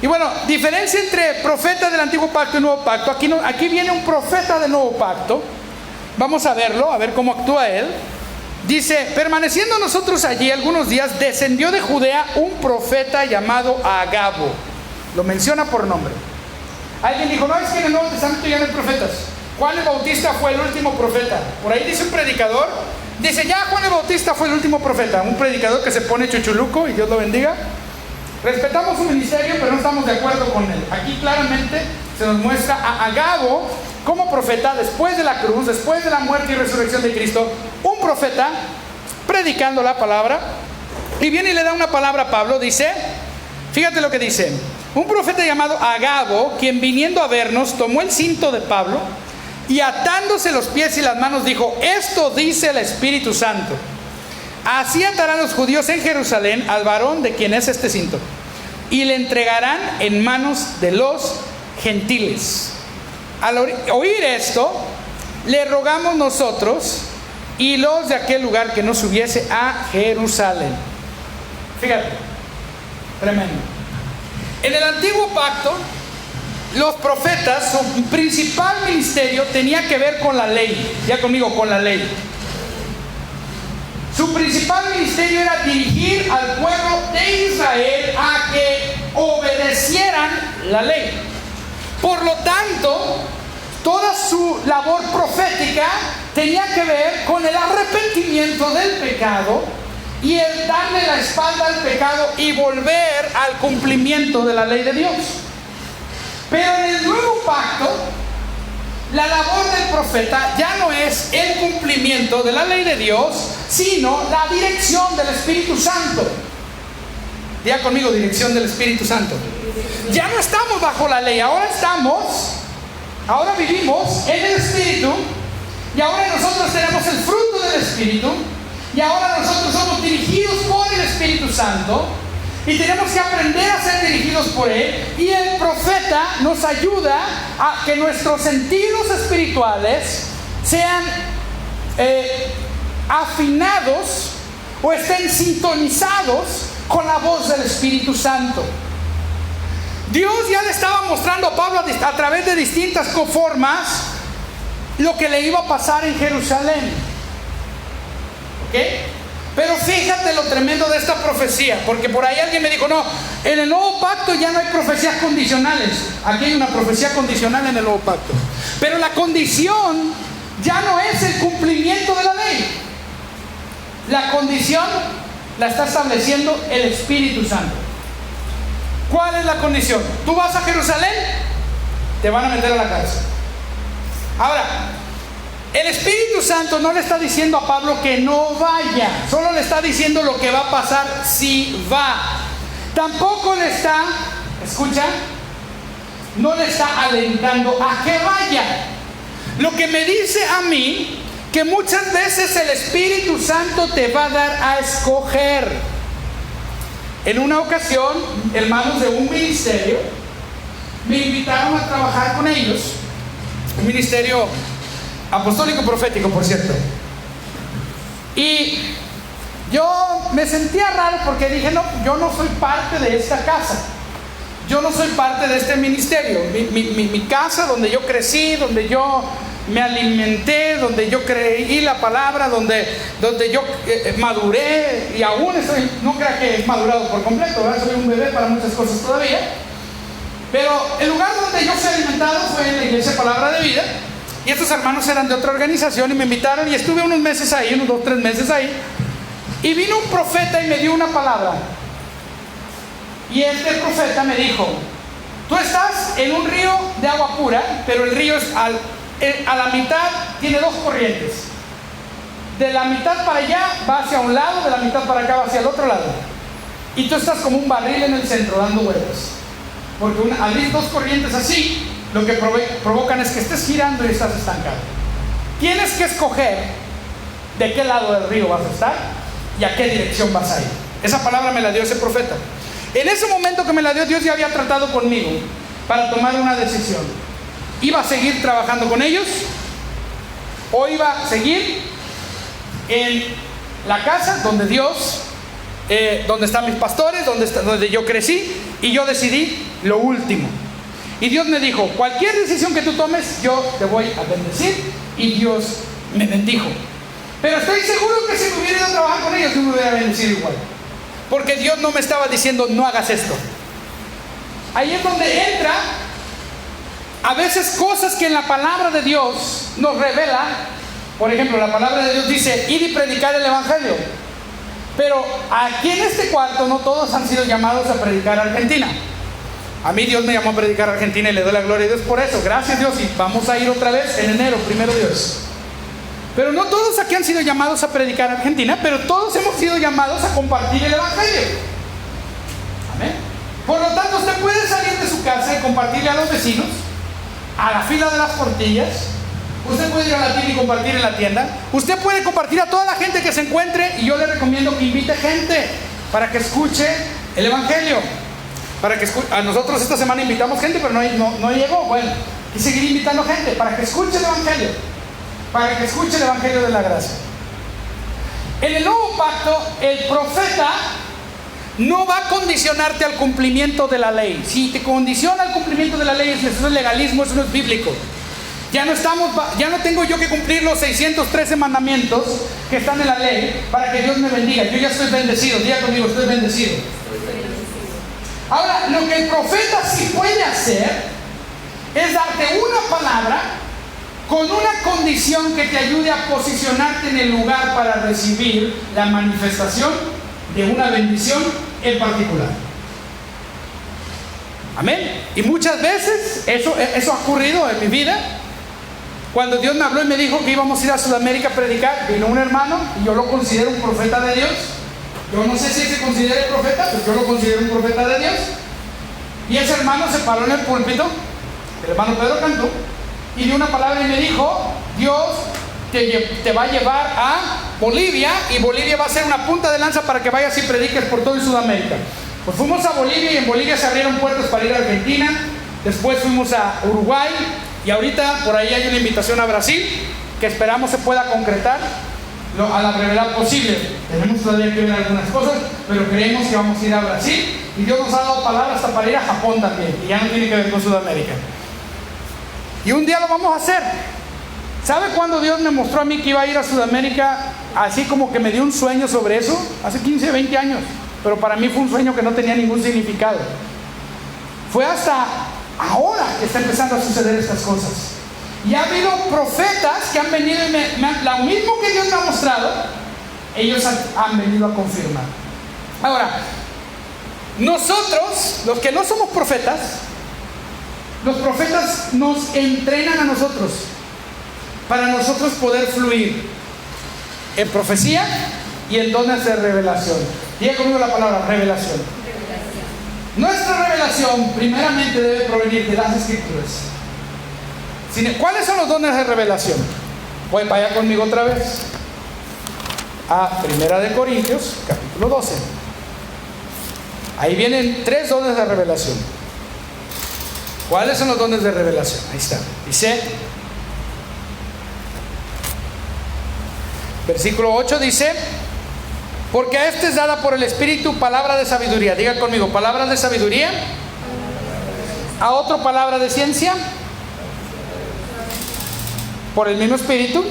Y bueno, diferencia entre profeta del Antiguo Pacto y Nuevo Pacto. Aquí viene un profeta del Nuevo Pacto. Vamos a verlo, a ver cómo actúa él. Dice, permaneciendo nosotros allí algunos días, descendió de Judea un profeta llamado Agabo. Lo menciona por nombre. Alguien dijo, no, es que en el Nuevo Testamento ya no hay profetas. Juan el Bautista fue el último profeta. Por ahí dice un predicador, dice, ya Juan el Bautista fue el último profeta. Un predicador que se pone chuchuluco, y Dios lo bendiga. Respetamos su ministerio, pero no estamos de acuerdo con él. Aquí claramente se nos muestra a Agabo como profeta después de la cruz, después de la muerte y resurrección de Cristo. Un profeta predicando la palabra. Y viene y le da una palabra a Pablo. Dice, fíjate lo que dice. un profeta llamado Agabo, quien viniendo a vernos, tomó el cinto de Pablo y atándose los pies y las manos dijo: esto dice el Espíritu Santo, así atarán los judíos en Jerusalén al varón de quien es este cinto, y le entregarán en manos de los gentiles. Al oír esto, le rogamos nosotros y los de aquel lugar que nos subiese a Jerusalén. Fíjate, tremendo. En el antiguo pacto, los profetas, su principal ministerio tenía que ver con la ley. Ya conmigo, con la ley. Su principal ministerio era dirigir al pueblo de Israel a que obedecieran la ley. Por lo tanto, toda su labor profética tenía que ver con el arrepentimiento del pecado y el darle la espalda al pecado y volver al cumplimiento de la ley de Dios. Pero en el nuevo pacto, la labor del profeta ya no es el cumplimiento de la ley de Dios, sino la dirección del Espíritu Santo. Diga conmigo, dirección del Espíritu Santo. Ya no estamos bajo la ley, ahora vivimos en el Espíritu, y ahora nosotros tenemos el fruto del Espíritu, y ahora nosotros somos dirigidos por el Espíritu Santo, y tenemos que aprender a ser dirigidos por Él. Y el profeta nos ayuda a que nuestros sentidos espirituales sean afinados o estén sintonizados con la voz del Espíritu Santo. Dios ya le estaba mostrando a Pablo a través de distintas formas lo que le iba a pasar en Jerusalén. ¿Ok? Pero fíjate lo tremendo de esta profecía, porque por ahí alguien me dijo: no, en el nuevo pacto ya no hay profecías condicionales. Aquí hay una profecía condicional en el nuevo pacto, pero la condición ya no es el cumplimiento de la ley. La condición la está estableciendo el Espíritu Santo. ¿Cuál es la condición? Tú vas a Jerusalén, te van a meter a la cárcel. Ahora, el Espíritu Santo no le está diciendo a Pablo que no vaya, solo le está diciendo lo que va a pasar si va. Tampoco le está, escucha, no le está alentando a que vaya. Lo que me dice a mí, que muchas veces el Espíritu Santo te va a dar a escoger. En una ocasión, hermanos de un ministerio me invitaron a trabajar con ellos, un ministerio apostólico profético, por cierto. Y yo me sentía raro porque dije: no, yo no soy parte de esta casa, yo no soy parte de este ministerio. Mi casa, donde yo crecí, donde yo me alimenté, donde yo creí la palabra, donde yo maduré, y aún estoy, no crea que he madurado por completo, ¿verdad? Soy un bebé para muchas cosas todavía, pero el lugar donde yo fui alimentado fue en la iglesia Palabra de Vida, y estos hermanos eran de otra organización y me invitaron, y estuve unos meses ahí, unos 2 o 3 meses ahí, y vino un profeta y me dio una palabra, y este profeta me dijo: tú estás en un río de agua pura, pero el río es a la mitad, tiene 2 corrientes. De la mitad para allá va hacia un lado, de la mitad para acá va hacia el otro lado. Y tú estás como un barril en el centro dando vueltas. Porque al abrir 2 corrientes así, lo que provocan es que estés girando y estás estancado. Tienes que escoger de qué lado del río vas a estar y a qué dirección vas a ir. Esa palabra me la dio ese profeta. En ese momento que me la dio, Dios ya había tratado conmigo para tomar una decisión. ¿Iba a seguir trabajando con ellos? ¿O iba a seguir en la casa donde Dios, donde están mis pastores, donde yo crecí? Y yo decidí lo último. Y Dios me dijo: cualquier decisión que tú tomes, yo te voy a bendecir. Y Dios me bendijo. Pero estoy seguro que si me hubiera ido a trabajar con ellos, yo me hubiera bendecido igual. Porque Dios no me estaba diciendo: no hagas esto. Ahí es donde entra a veces cosas que en la palabra de Dios nos revela. Por ejemplo, la palabra de Dios dice: id y predicar el Evangelio. Pero aquí en este cuarto no todos han sido llamados a predicar a Argentina. A mí Dios me llamó a predicar a Argentina y le doy la gloria a Dios por eso. Gracias, Dios, y vamos a ir otra vez en enero, primero Dios. Pero no todos aquí han sido llamados a predicar a Argentina, pero todos hemos sido llamados a compartir el Evangelio. Amén. Por lo tanto, usted puede salir compartirle a los vecinos, a la fila de las tortillas. Usted puede ir a la tienda y compartir en la tienda. Usted puede compartir a toda la gente que se encuentre, y yo le recomiendo que invite gente para que escuche el Evangelio. A nosotros esta semana invitamos gente, pero no llegó. Bueno, y seguir invitando gente para que escuche el Evangelio. Para que escuche el Evangelio de la gracia. En el nuevo pacto, el profeta no va a condicionarte al cumplimiento de la ley. Si te condiciona al cumplimiento de la ley, eso es legalismo, eso no es bíblico. Ya no tengo yo que cumplir los 613 mandamientos que están en la ley para que Dios me bendiga. Yo ya estoy bendecido. Diga conmigo, estoy bendecido. Ahora, lo que el profeta sí puede hacer es darte una palabra con una condición que te ayude a posicionarte en el lugar para recibir la manifestación de una bendición en particular. Amén. Y muchas veces eso ha ocurrido en mi vida. Cuando Dios me habló y me dijo que íbamos a ir a Sudamérica a predicar, vino un hermano y yo lo considero un profeta de Dios. Yo no sé si se considera profeta, pero yo lo considero un profeta de Dios. Y ese hermano se paró en el púlpito, el hermano Pedro cantó, y dio una palabra y me dijo: Dios te va a llevar a Bolivia, y Bolivia va a ser una punta de lanza para que vayas y prediques por todo Sudamérica. Pues fuimos a Bolivia, y en Bolivia se abrieron puertas para ir a Argentina. Después fuimos a Uruguay, y ahorita por ahí hay una invitación a Brasil que esperamos se pueda concretar a la brevedad posible. Tenemos todavía que ver algunas cosas, pero creemos que vamos a ir a Brasil, y Dios nos ha dado palabras hasta para ir a Japón también, y ya no tiene que ver con Sudamérica. Y un día lo vamos a hacer. ¿Sabe cuándo Dios me mostró a mí que iba a ir a Sudamérica? Así como que me dio un sueño sobre eso, hace 15, 20 años. Pero para mí fue un sueño que no tenía ningún significado. Fue hasta ahora que está empezando a suceder estas cosas. Y ha habido profetas que han venido y lo mismo que Dios me ha mostrado, ellos han venido a confirmar. Ahora, nosotros, los que no somos profetas, los profetas nos entrenan a nosotros para nosotros poder fluir en profecía y en dones de revelación. Diga conmigo la palabra revelación. Nuestra revelación primeramente debe provenir de las Escrituras. ¿Cuáles son los dones de revelación? Voy para allá conmigo otra vez a 1 Corintios capítulo 12. Ahí vienen 3 dones de revelación. ¿Cuáles son los dones de revelación? Ahí está. Dice, versículo 8 dice: porque a este es dada por el Espíritu palabra de sabiduría. Diga conmigo, palabra de sabiduría. A otro, palabra de ciencia, por el mismo Espíritu.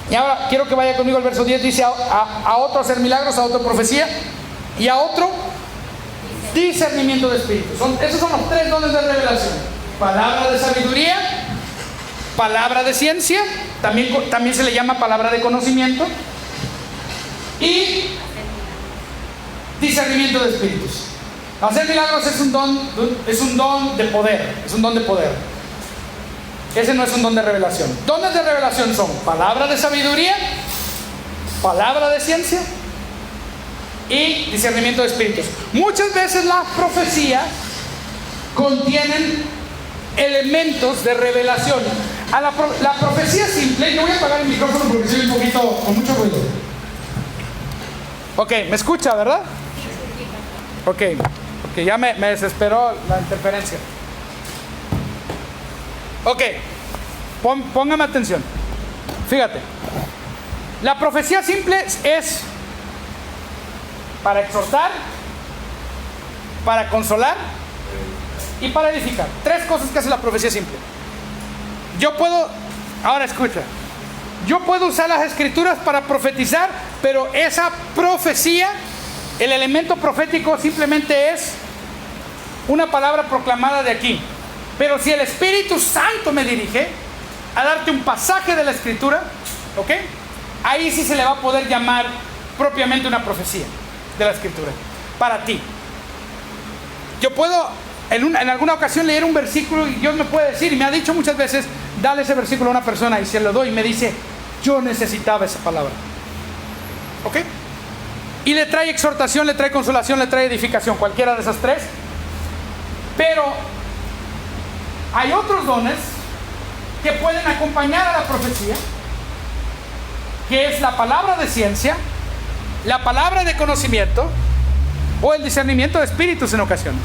Y ahora quiero que vaya conmigo al verso 10. Dice a otro hacer milagros, a otro profecía, y a otro discernimiento de espíritus. Esos son los 3 dones de revelación: palabra de sabiduría, palabra de ciencia, también se le llama palabra de conocimiento, y discernimiento de espíritus. Hacer milagros es un don de poder, es un don de poder. Ese no es un don de revelación. Dones de revelación son palabra de sabiduría, palabra de ciencia y discernimiento de espíritus. Muchas veces las profecías contienen elementos de revelación. La profecía simple, yo voy a apagar el micrófono porque soy un poquito con mucho ruido. Ok, ¿me escucha, verdad? Ok, ya me desesperó la interferencia. Ok, póngame atención. Fíjate, la profecía simple es para exhortar, para consolar y para edificar. 3 cosas que hace la profecía simple. Ahora escucha, yo puedo usar las escrituras para profetizar, pero esa profecía, el elemento profético simplemente es una palabra proclamada de aquí. Pero si el Espíritu Santo me dirige a darte un pasaje de la Escritura, ¿ok? Ahí sí se le va a poder llamar propiamente una profecía de la Escritura para ti. Yo puedo en alguna ocasión leer un versículo y Dios me puede decir, y me ha dicho muchas veces, dale ese versículo a una persona, y se lo doy y me dice, yo necesitaba esa palabra. ¿Ok? Y le trae exhortación, le trae consolación, le trae edificación, cualquiera de esas 3. Pero Hay otros dones que pueden acompañar a la profecía, que es la palabra de ciencia, la palabra de conocimiento o el discernimiento de espíritus en ocasiones.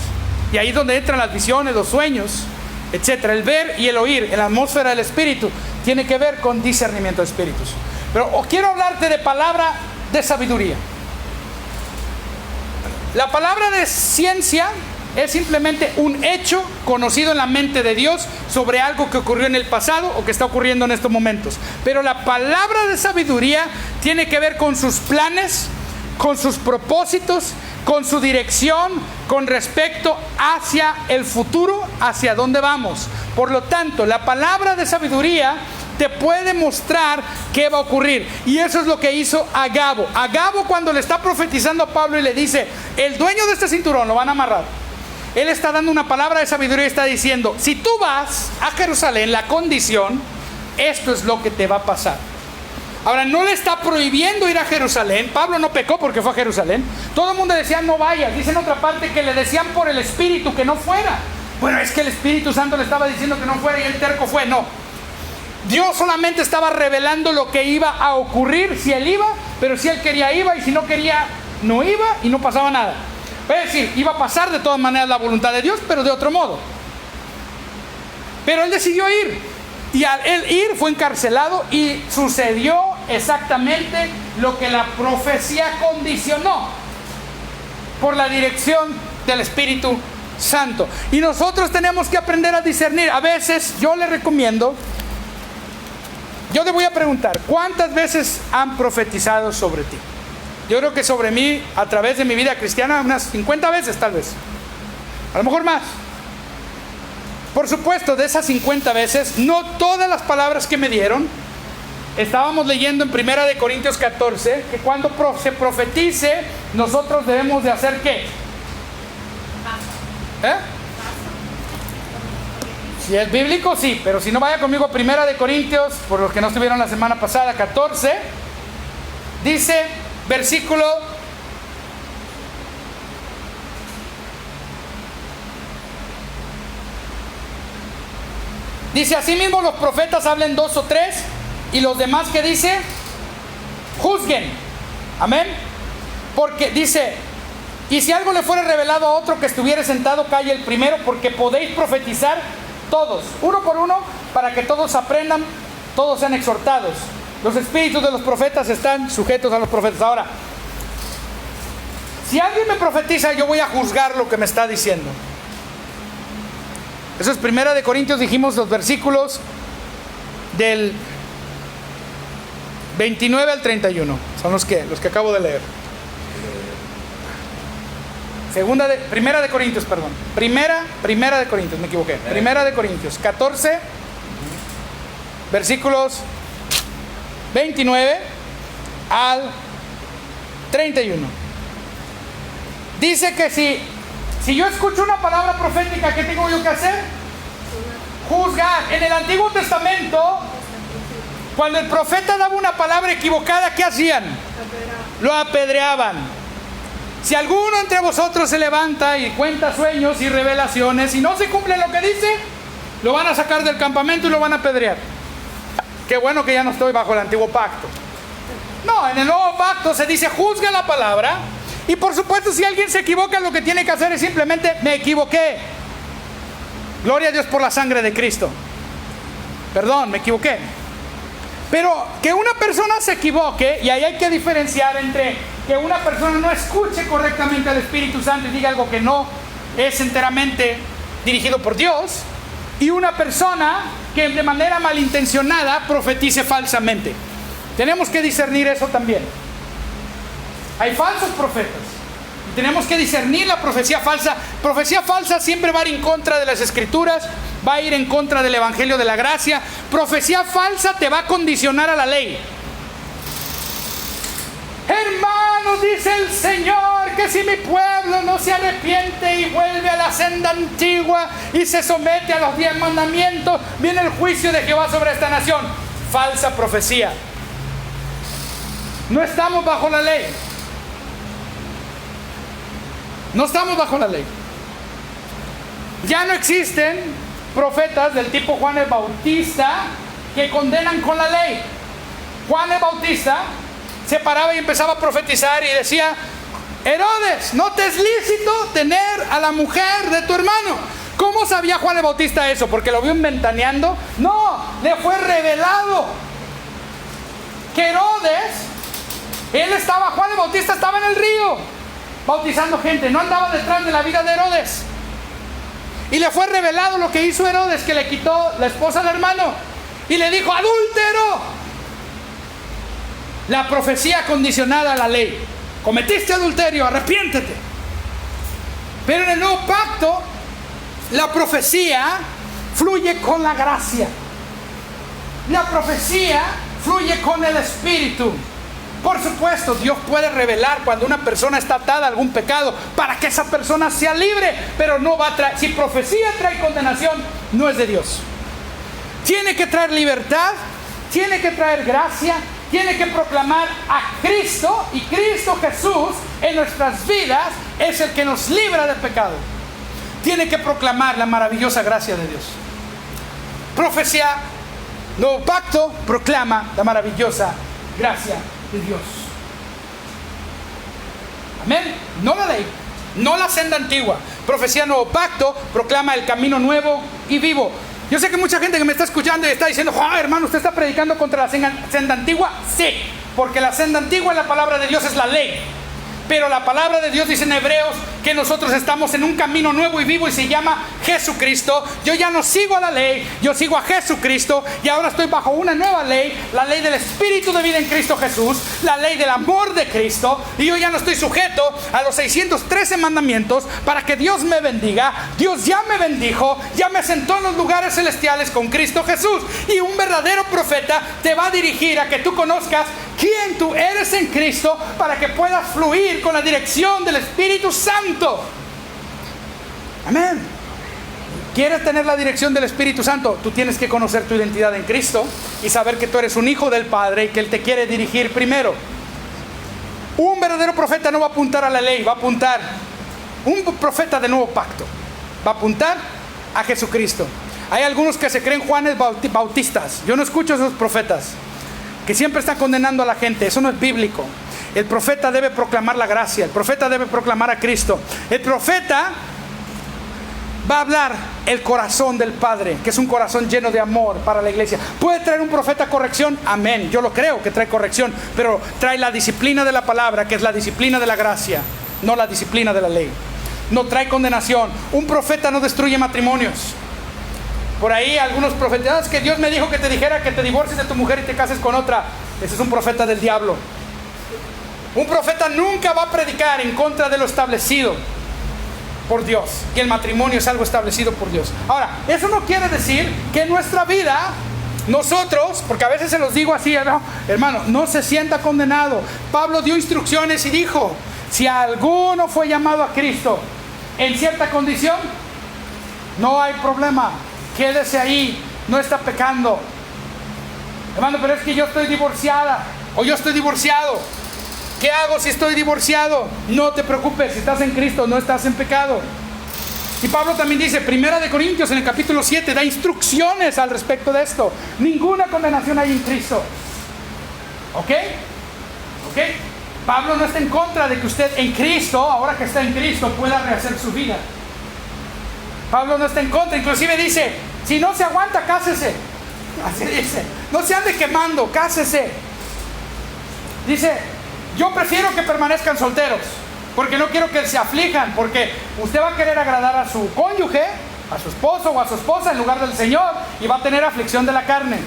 Y ahí es donde entran las visiones, los sueños, etcétera. El ver y el oír en la atmósfera del espíritu tiene que ver con discernimiento de espíritus. Pero quiero hablarte de palabra de sabiduría. La palabra de ciencia es simplemente un hecho conocido en la mente de Dios sobre algo que ocurrió en el pasado o que está ocurriendo en estos momentos. Pero la palabra de sabiduría tiene que ver con sus planes, con sus propósitos, con su dirección, con respecto hacia el futuro, hacia dónde vamos. Por lo tanto, la palabra de sabiduría te puede mostrar qué va a ocurrir. Y eso es lo que hizo Agabo. Agabo, cuando le está profetizando a Pablo y le dice, el dueño de este cinturón lo van a amarrar, él está dando una palabra de sabiduría y está diciendo, si tú vas a Jerusalén, la condición, esto es lo que te va a pasar. Ahora, no le está prohibiendo ir a Jerusalén. Pablo no pecó porque fue a Jerusalén. Todo el mundo decía, no vayas. Dice en otra parte que le decían por el Espíritu que no fuera. Bueno, es que el Espíritu Santo le estaba diciendo que no fuera y el terco fue. No. Dios solamente estaba revelando lo que iba a ocurrir si él iba, pero si él quería iba y si no quería no iba y no pasaba nada. Es decir, iba a pasar de todas maneras la voluntad de Dios, pero de otro modo. Pero él decidió ir. Y al él ir fue encarcelado y sucedió exactamente lo que la profecía condicionó por la dirección del Espíritu Santo. Y nosotros tenemos que aprender a discernir. A veces yo le recomiendo, yo te voy a preguntar, ¿cuántas veces han profetizado sobre ti? Yo creo que sobre mí, a través de mi vida cristiana, unas 50 veces tal vez. A lo mejor más. Por supuesto, de esas 50 veces, no todas las palabras que me dieron. Estábamos leyendo en 1 Corintios 14 que cuando se profetice, nosotros debemos de hacer ¿qué? Si es bíblico, sí, pero si no, vaya conmigo a 1 Corintios, por los que no estuvieron la semana pasada, 14, dice, versículo 'Dice, asimismo los profetas hablen 2 o 3, y los demás que dice, juzguen. Amén. Porque dice, y si algo le fuere revelado a otro que estuviere sentado, calle el primero, porque podéis profetizar todos, uno por uno, para que todos aprendan, todos sean exhortados. Los espíritus de los profetas están sujetos a los profetas. Ahora, si alguien me profetiza, yo voy a juzgar lo que me está diciendo. Eso es 1 Corintios, dijimos los versículos del 29 al 31. Son los que acabo de leer. Primera de Corintios, me equivoqué. Primera de Corintios, 14, versículos 29 al 31. Dice que si yo escucho una palabra profética, ¿qué tengo yo que hacer? Juzgar. En el Antiguo Testamento, cuando el profeta daba una palabra equivocada, ¿qué hacían? Lo apedreaban. Si alguno entre vosotros se levanta y cuenta sueños y revelaciones y no se cumple lo que dice, lo van a sacar del campamento y lo van a apedrear. Qué bueno que ya no estoy bajo el antiguo pacto. No, en el nuevo pacto se dice, juzga la palabra. Y por supuesto, si alguien se equivoca, lo que tiene que hacer es simplemente, me equivoqué. Gloria a Dios por la sangre de Cristo. Perdón, me equivoqué. Pero que una persona se equivoque, y ahí hay que diferenciar entre que una persona no escuche correctamente al Espíritu Santo y diga algo que no es enteramente dirigido por Dios, y una persona que de manera malintencionada profetice falsamente. Tenemos que discernir eso también. Hay falsos profetas. Y tenemos que discernir la profecía falsa. Profecía falsa siempre va a ir en contra de las Escrituras, va a ir en contra del Evangelio de la Gracia. Profecía falsa te va a condicionar a la ley. Hermanos, dice el Señor, que si mi pueblo no se arrepiente y vuelve a la senda antigua y se somete a los 10 mandamientos, viene el juicio de Jehová sobre esta nación. Falsa profecía. No estamos bajo la ley. No estamos bajo la ley. Ya no existen profetas del tipo Juan el Bautista que condenan con la ley. Juan el Bautista se paraba y empezaba a profetizar y decía: Herodes, no te es lícito tener a la mujer de tu hermano. ¿Cómo sabía Juan el Bautista eso? ¿Porque lo vio ventaneando? No, le fue revelado que Herodes, Juan el Bautista estaba en el río bautizando gente, no andaba detrás de la vida de Herodes. Y le fue revelado lo que hizo Herodes, que le quitó la esposa del hermano y le dijo: adúltero. La profecía condicionada a la ley: cometiste adulterio, arrepiéntete. Pero en el nuevo pacto, la profecía fluye con la gracia. La profecía fluye con el Espíritu. Por supuesto, Dios puede revelar cuando una persona está atada a algún pecado para que esa persona sea libre, pero no va a traer. Si profecía trae condenación, no es de Dios. Tiene que traer libertad, tiene que traer gracia, tiene que proclamar a Cristo, y Cristo Jesús en nuestras vidas es el que nos libra del pecado. Tiene que proclamar la maravillosa gracia de Dios. Profecía, nuevo pacto, proclama la maravillosa gracia de Dios. Amén. No la ley, no la senda antigua. Profecía, nuevo pacto, proclama el camino nuevo y vivo. Yo sé que mucha gente que me está escuchando y está diciendo: hermano, ¿usted está predicando contra la senda antigua? Sí, porque la senda antigua en la palabra de Dios es la ley. Pero la palabra de Dios dice en Hebreos que nosotros estamos en un camino nuevo y vivo y se llama Jesucristo. Yo ya no sigo a la ley, yo sigo a Jesucristo, y ahora estoy bajo una nueva ley, la ley del Espíritu de vida en Cristo Jesús, la ley del amor de Cristo, y yo ya no estoy sujeto a los 613 mandamientos para que Dios me bendiga. Dios ya me bendijo, ya me sentó en los lugares celestiales con Cristo Jesús, y un verdadero profeta te va a dirigir a que tú conozcas quién tú eres en Cristo para que puedas fluir con la dirección del Espíritu Santo. Amén. ¿Quieres tener la dirección del Espíritu Santo? Tú tienes que conocer tu identidad en Cristo y saber que tú eres un hijo del Padre y que Él te quiere dirigir primero. Un verdadero profeta no va a apuntar a la ley, va a apuntar, un profeta de nuevo pacto va a apuntar a Jesucristo. Hay algunos que se creen Juanes Bautistas. Yo no escucho a esos profetas que siempre están condenando a la gente. Eso no es bíblico. El profeta debe proclamar la gracia, el profeta debe proclamar a Cristo. El profeta va a hablar el corazón del Padre, que es un corazón lleno de amor para la iglesia. ¿Puede traer un profeta corrección? Amén, yo lo creo que trae corrección, pero trae la disciplina de la palabra, que es la disciplina de la gracia, no la disciplina de la ley. No trae condenación. Un profeta no destruye matrimonios. Por ahí algunos profetas: que Dios me dijo que te dijera que te divorcies de tu mujer y te cases con otra. Ese es un profeta del diablo. Un profeta nunca va a predicar en contra de lo establecido por Dios, y el matrimonio es algo establecido por Dios. Ahora, eso no quiere decir que en nuestra vida nosotros, porque a veces se los digo así: hermano, no se sienta condenado. Pablo dio instrucciones y dijo: si alguno fue llamado a Cristo en cierta condición, no hay problema, quédese ahí, no está pecando. Hermano, pero es que yo estoy divorciada o yo estoy divorciado. ¿Qué hago si estoy divorciado? No te preocupes, si estás en Cristo no estás en pecado. Y Pablo también dice, 1 Corintios en el capítulo 7, da instrucciones al respecto de esto. Ninguna condenación hay en Cristo. ¿Ok? Pablo no está en contra de que usted en Cristo, ahora que está en Cristo, pueda rehacer su vida. Pablo no está en contra, inclusive dice: si no se aguanta, cásese. Así dice, no se ande quemando, cásese. Dice: yo prefiero que permanezcan solteros, porque no quiero que se aflijan, porque usted va a querer agradar a su cónyuge, a su esposo o a su esposa en lugar del Señor, y va a tener aflicción de la carne.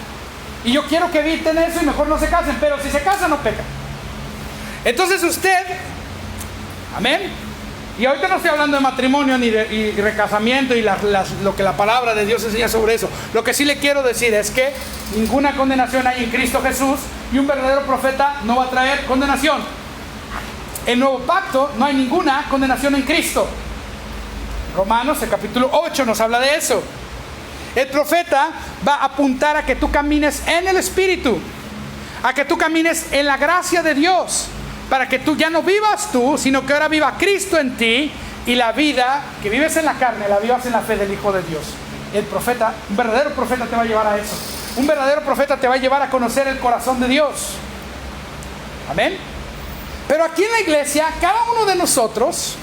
Y yo quiero que eviten eso y mejor no se casen, pero si se casan no pecan. Entonces usted, amén. Y ahorita no estoy hablando de matrimonio ni de recasamiento y lo que la palabra de Dios enseña sobre eso. Lo que sí le quiero decir es que ninguna condenación hay en Cristo Jesús, y un verdadero profeta no va a traer condenación. En el nuevo pacto no hay ninguna condenación en Cristo. Romanos, el capítulo 8 nos habla de eso. El profeta va a apuntar a que tú camines en el Espíritu, a que tú camines en la gracia de Dios, para que tú ya no vivas tú, sino que ahora viva Cristo en ti, y la vida que vives en la carne la vivas en la fe del Hijo de Dios. el profeta, un verdadero profeta te va a llevar a eso. Un verdadero profeta te va a llevar a conocer el corazón de Dios. Amén. Pero aquí en la iglesia, cada uno de nosotros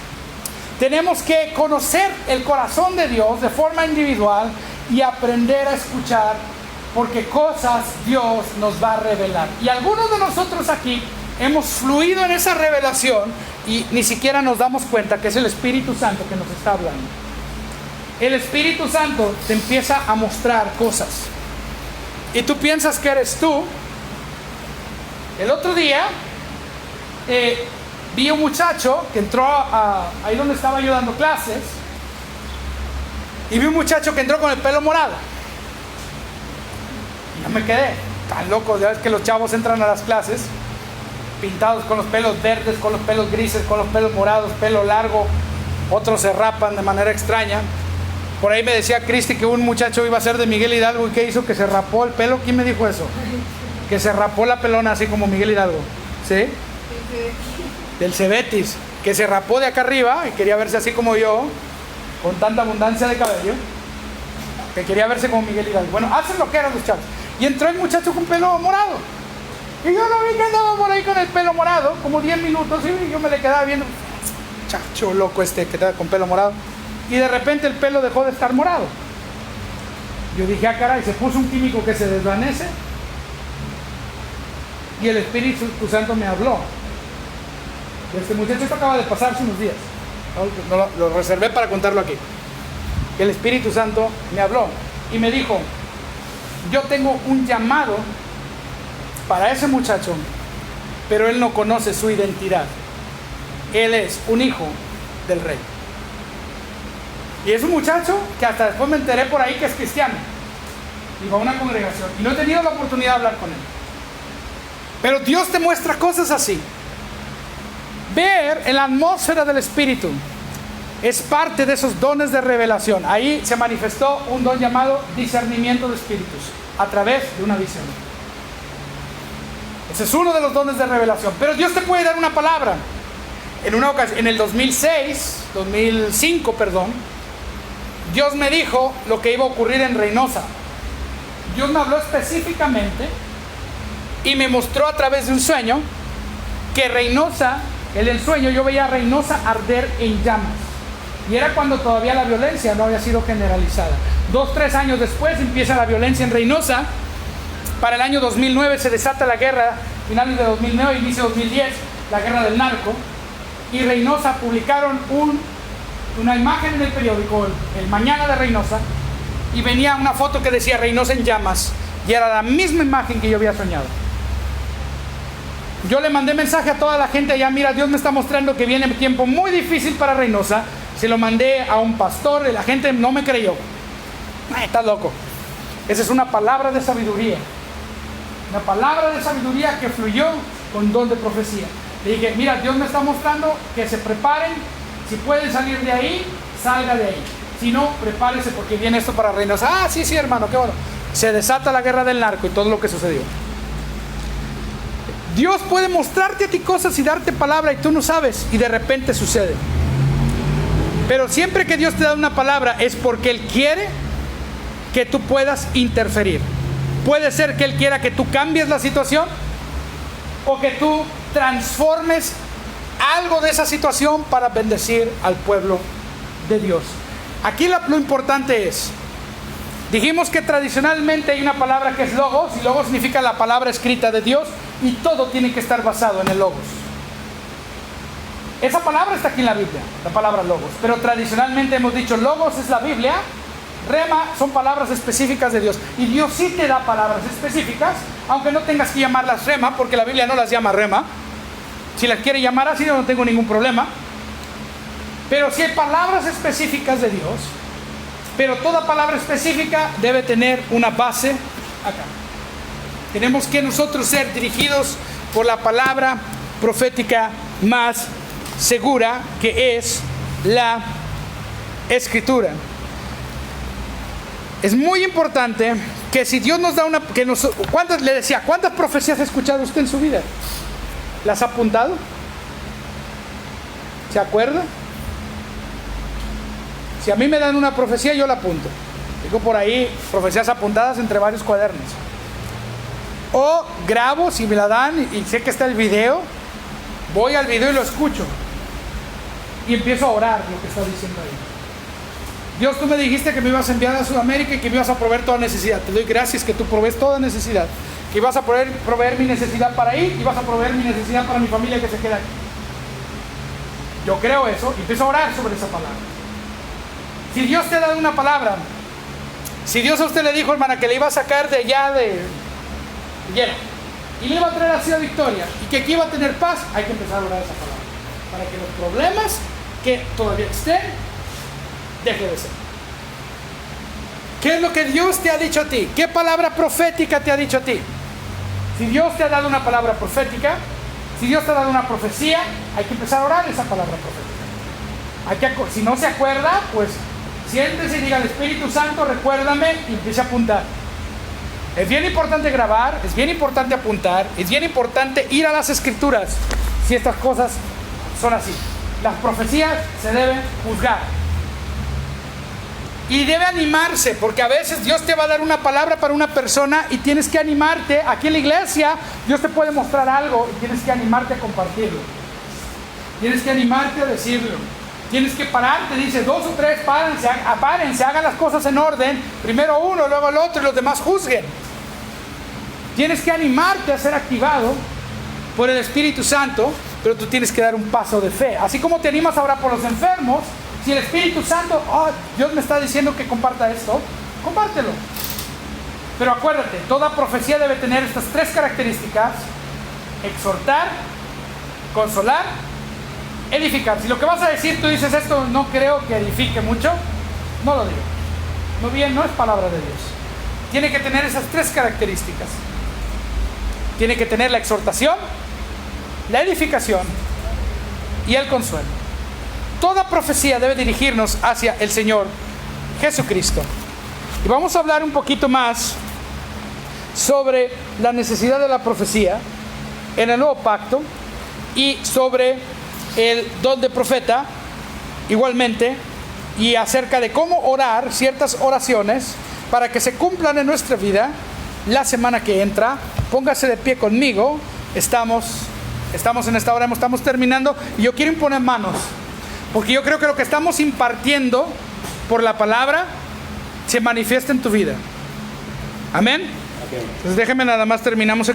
tenemos que conocer el corazón de Dios de forma individual y aprender a escuchar, porque cosas Dios nos va a revelar. Y algunos de nosotros aquí hemos fluido en esa revelación y ni siquiera nos damos cuenta que es el Espíritu Santo que nos está hablando. El Espíritu Santo te empieza a mostrar cosas y tú piensas que eres tú. El otro día vi un muchacho que entró ahí donde estaba yo dando clases, y vi un muchacho que entró con el pelo morado. Y yo me quedé tan loco. Ya ves que los chavos entran a las clases pintados con los pelos verdes, con los pelos grises, con los pelos morados, pelo largo. Otros se rapan de manera extraña. Por ahí me decía Cristi que un muchacho iba a ser de Miguel Hidalgo. ¿Y qué hizo? Que se rapó el pelo. ¿Quién me dijo eso? Que se rapó la pelona así como Miguel Hidalgo. ¿Sí? Del Cebetis. Que se rapó de acá arriba y quería verse así como yo, con tanta abundancia de cabello, que quería verse como Miguel Hidalgo. Bueno, hacen lo que eran los chavos. Y entró el muchacho con pelo morado. Y yo lo vi que andaba por ahí con el pelo morado, como 10 minutos, y yo me le quedaba viendo. Chacho loco que estaba con pelo morado. Y de repente el pelo dejó de estar morado. Yo dije, ah, caray, se puso un químico que se desvanece. Y el Espíritu Santo me habló. Este muchacho, esto acaba de pasar hace unos días. Lo reservé para contarlo aquí. El Espíritu Santo me habló y me dijo: yo tengo un llamado para ese muchacho, pero él no conoce su identidad. Él es un hijo del rey. Y es un muchacho que hasta después me enteré por ahí que es cristiano y va a una congregación, y no he tenido la oportunidad de hablar con él. Pero Dios te muestra cosas así. Ver en la atmósfera del Espíritu es parte de esos dones de revelación. Ahí se manifestó un don llamado discernimiento de espíritus a través de una visión. Ese es uno de los dones de revelación. Pero Dios te puede dar una palabra. En una ocasión, en el 2005, Dios me dijo lo que iba a ocurrir en Reynosa. Dios me habló específicamente y me mostró a través de un sueño que Reynosa, en el sueño yo veía a Reynosa arder en llamas. Y era cuando todavía la violencia no había sido generalizada. 2-3 años después empieza la violencia en Reynosa. Para el año 2009 se desata la guerra, finales de 2009, inicio de 2010, la guerra del narco. Y Reynosa publicaron una imagen en el periódico, el Mañana de Reynosa, y venía una foto que decía Reynosa en llamas. Y era la misma imagen que yo había soñado. Yo le mandé mensaje a toda la gente allá: mira, Dios me está mostrando que viene un tiempo muy difícil para Reynosa. Se lo mandé a un pastor y la gente no me creyó. Ay, estás loco. Esa es una palabra de sabiduría. Una palabra de sabiduría que fluyó con don de profecía. Le dije: mira, Dios me está mostrando que se preparen. Si pueden salir de ahí, salga de ahí. Si no, prepárese porque viene esto para Reynosa. Ah, sí, hermano, qué bueno. Se desata la guerra del narco y todo lo que sucedió. Dios puede mostrarte a ti cosas y darte palabra y tú no sabes, y de repente sucede. Pero siempre que Dios te da una palabra es porque Él quiere que tú puedas interferir. Puede ser que Él quiera que tú cambies la situación o que tú transformes algo de esa situación para bendecir al pueblo de Dios. Aquí lo importante es, dijimos que tradicionalmente hay una palabra que es logos, y logos significa la palabra escrita de Dios, y todo tiene que estar basado en el logos. Esa palabra está aquí en la Biblia, la palabra logos, pero tradicionalmente hemos dicho logos es la Biblia, rema son palabras específicas de Dios, y Dios sí te da palabras específicas, aunque no tengas que llamarlas rema, porque la Biblia no las llama rema. Si las quiere llamar así, yo no tengo ningún problema. Pero sí hay palabras específicas de Dios, pero toda palabra específica debe tener una base acá. Tenemos que nosotros ser dirigidos por la palabra profética más segura, que es la Escritura. Es muy importante que si Dios nos da una... ¿Cuántas profecías ha escuchado usted en su vida? ¿Las ha apuntado? ¿Se acuerda? Si a mí me dan una profecía, yo la apunto. Tengo por ahí profecías apuntadas entre varios cuadernos. O grabo, si me la dan y sé que está el video, voy al video y lo escucho. Y empiezo a orar lo que está diciendo ahí. Dios, tú me dijiste que me ibas a enviar a Sudamérica y que me ibas a proveer toda necesidad. Te doy gracias que tú provees toda necesidad. Que ibas a proveer mi necesidad para ir y vas a proveer mi necesidad para mi familia que se queda aquí. Yo creo eso y empiezo a orar sobre esa palabra. Si Dios te ha dado una palabra, si Dios a usted le dijo, hermana, que le iba a sacar de allá de lleno y le iba a traer así a victoria y que aquí iba a tener paz, hay que empezar a orar esa palabra para que los problemas que todavía estén deje de ser. ¿Qué es lo que Dios te ha dicho a ti? ¿Qué palabra profética te ha dicho a ti? Si Dios te ha dado una palabra profética, si Dios te ha dado una profecía, hay que empezar a orar esa palabra profética. Si no se acuerda, pues siéntese y diga al Espíritu Santo, recuérdame, y empiece a apuntar. Es bien importante grabar, es bien importante apuntar, es bien importante ir a las Escrituras si estas cosas son así. Las profecías se deben juzgar. Y debe animarse, porque a veces Dios te va a dar una palabra para una persona y tienes que animarte. Aquí en la iglesia Dios te puede mostrar algo y tienes que animarte a compartirlo. Tienes que animarte a decirlo. Tienes que pararte, dice, 2 o 3, párense, hagan las cosas en orden. Primero uno, luego el otro y los demás juzguen. Tienes que animarte a ser activado por el Espíritu Santo, pero tú tienes que dar un paso de fe. Así como te animas ahora por los enfermos, si el Espíritu Santo, Dios me está diciendo que comparta esto, compártelo. Pero acuérdate, toda profecía debe tener estas 3 características: exhortar, consolar, edificar. Si lo que vas a decir tú dices, esto no creo que edifique mucho, no lo digo. No bien, no es palabra de Dios. Tiene que tener esas 3 características. Tiene que tener la exhortación, la edificación y el consuelo. Toda profecía debe dirigirnos hacia el Señor Jesucristo. Y vamos a hablar un poquito más sobre la necesidad de la profecía en el Nuevo Pacto y sobre el don de profeta igualmente, y acerca de cómo orar ciertas oraciones para que se cumplan en nuestra vida la semana que entra. Póngase de pie conmigo. Estamos en esta hora, estamos terminando y yo quiero imponer manos, porque yo creo que lo que estamos impartiendo por la palabra se manifiesta en tu vida. Amén. Entonces déjeme nada más terminamos.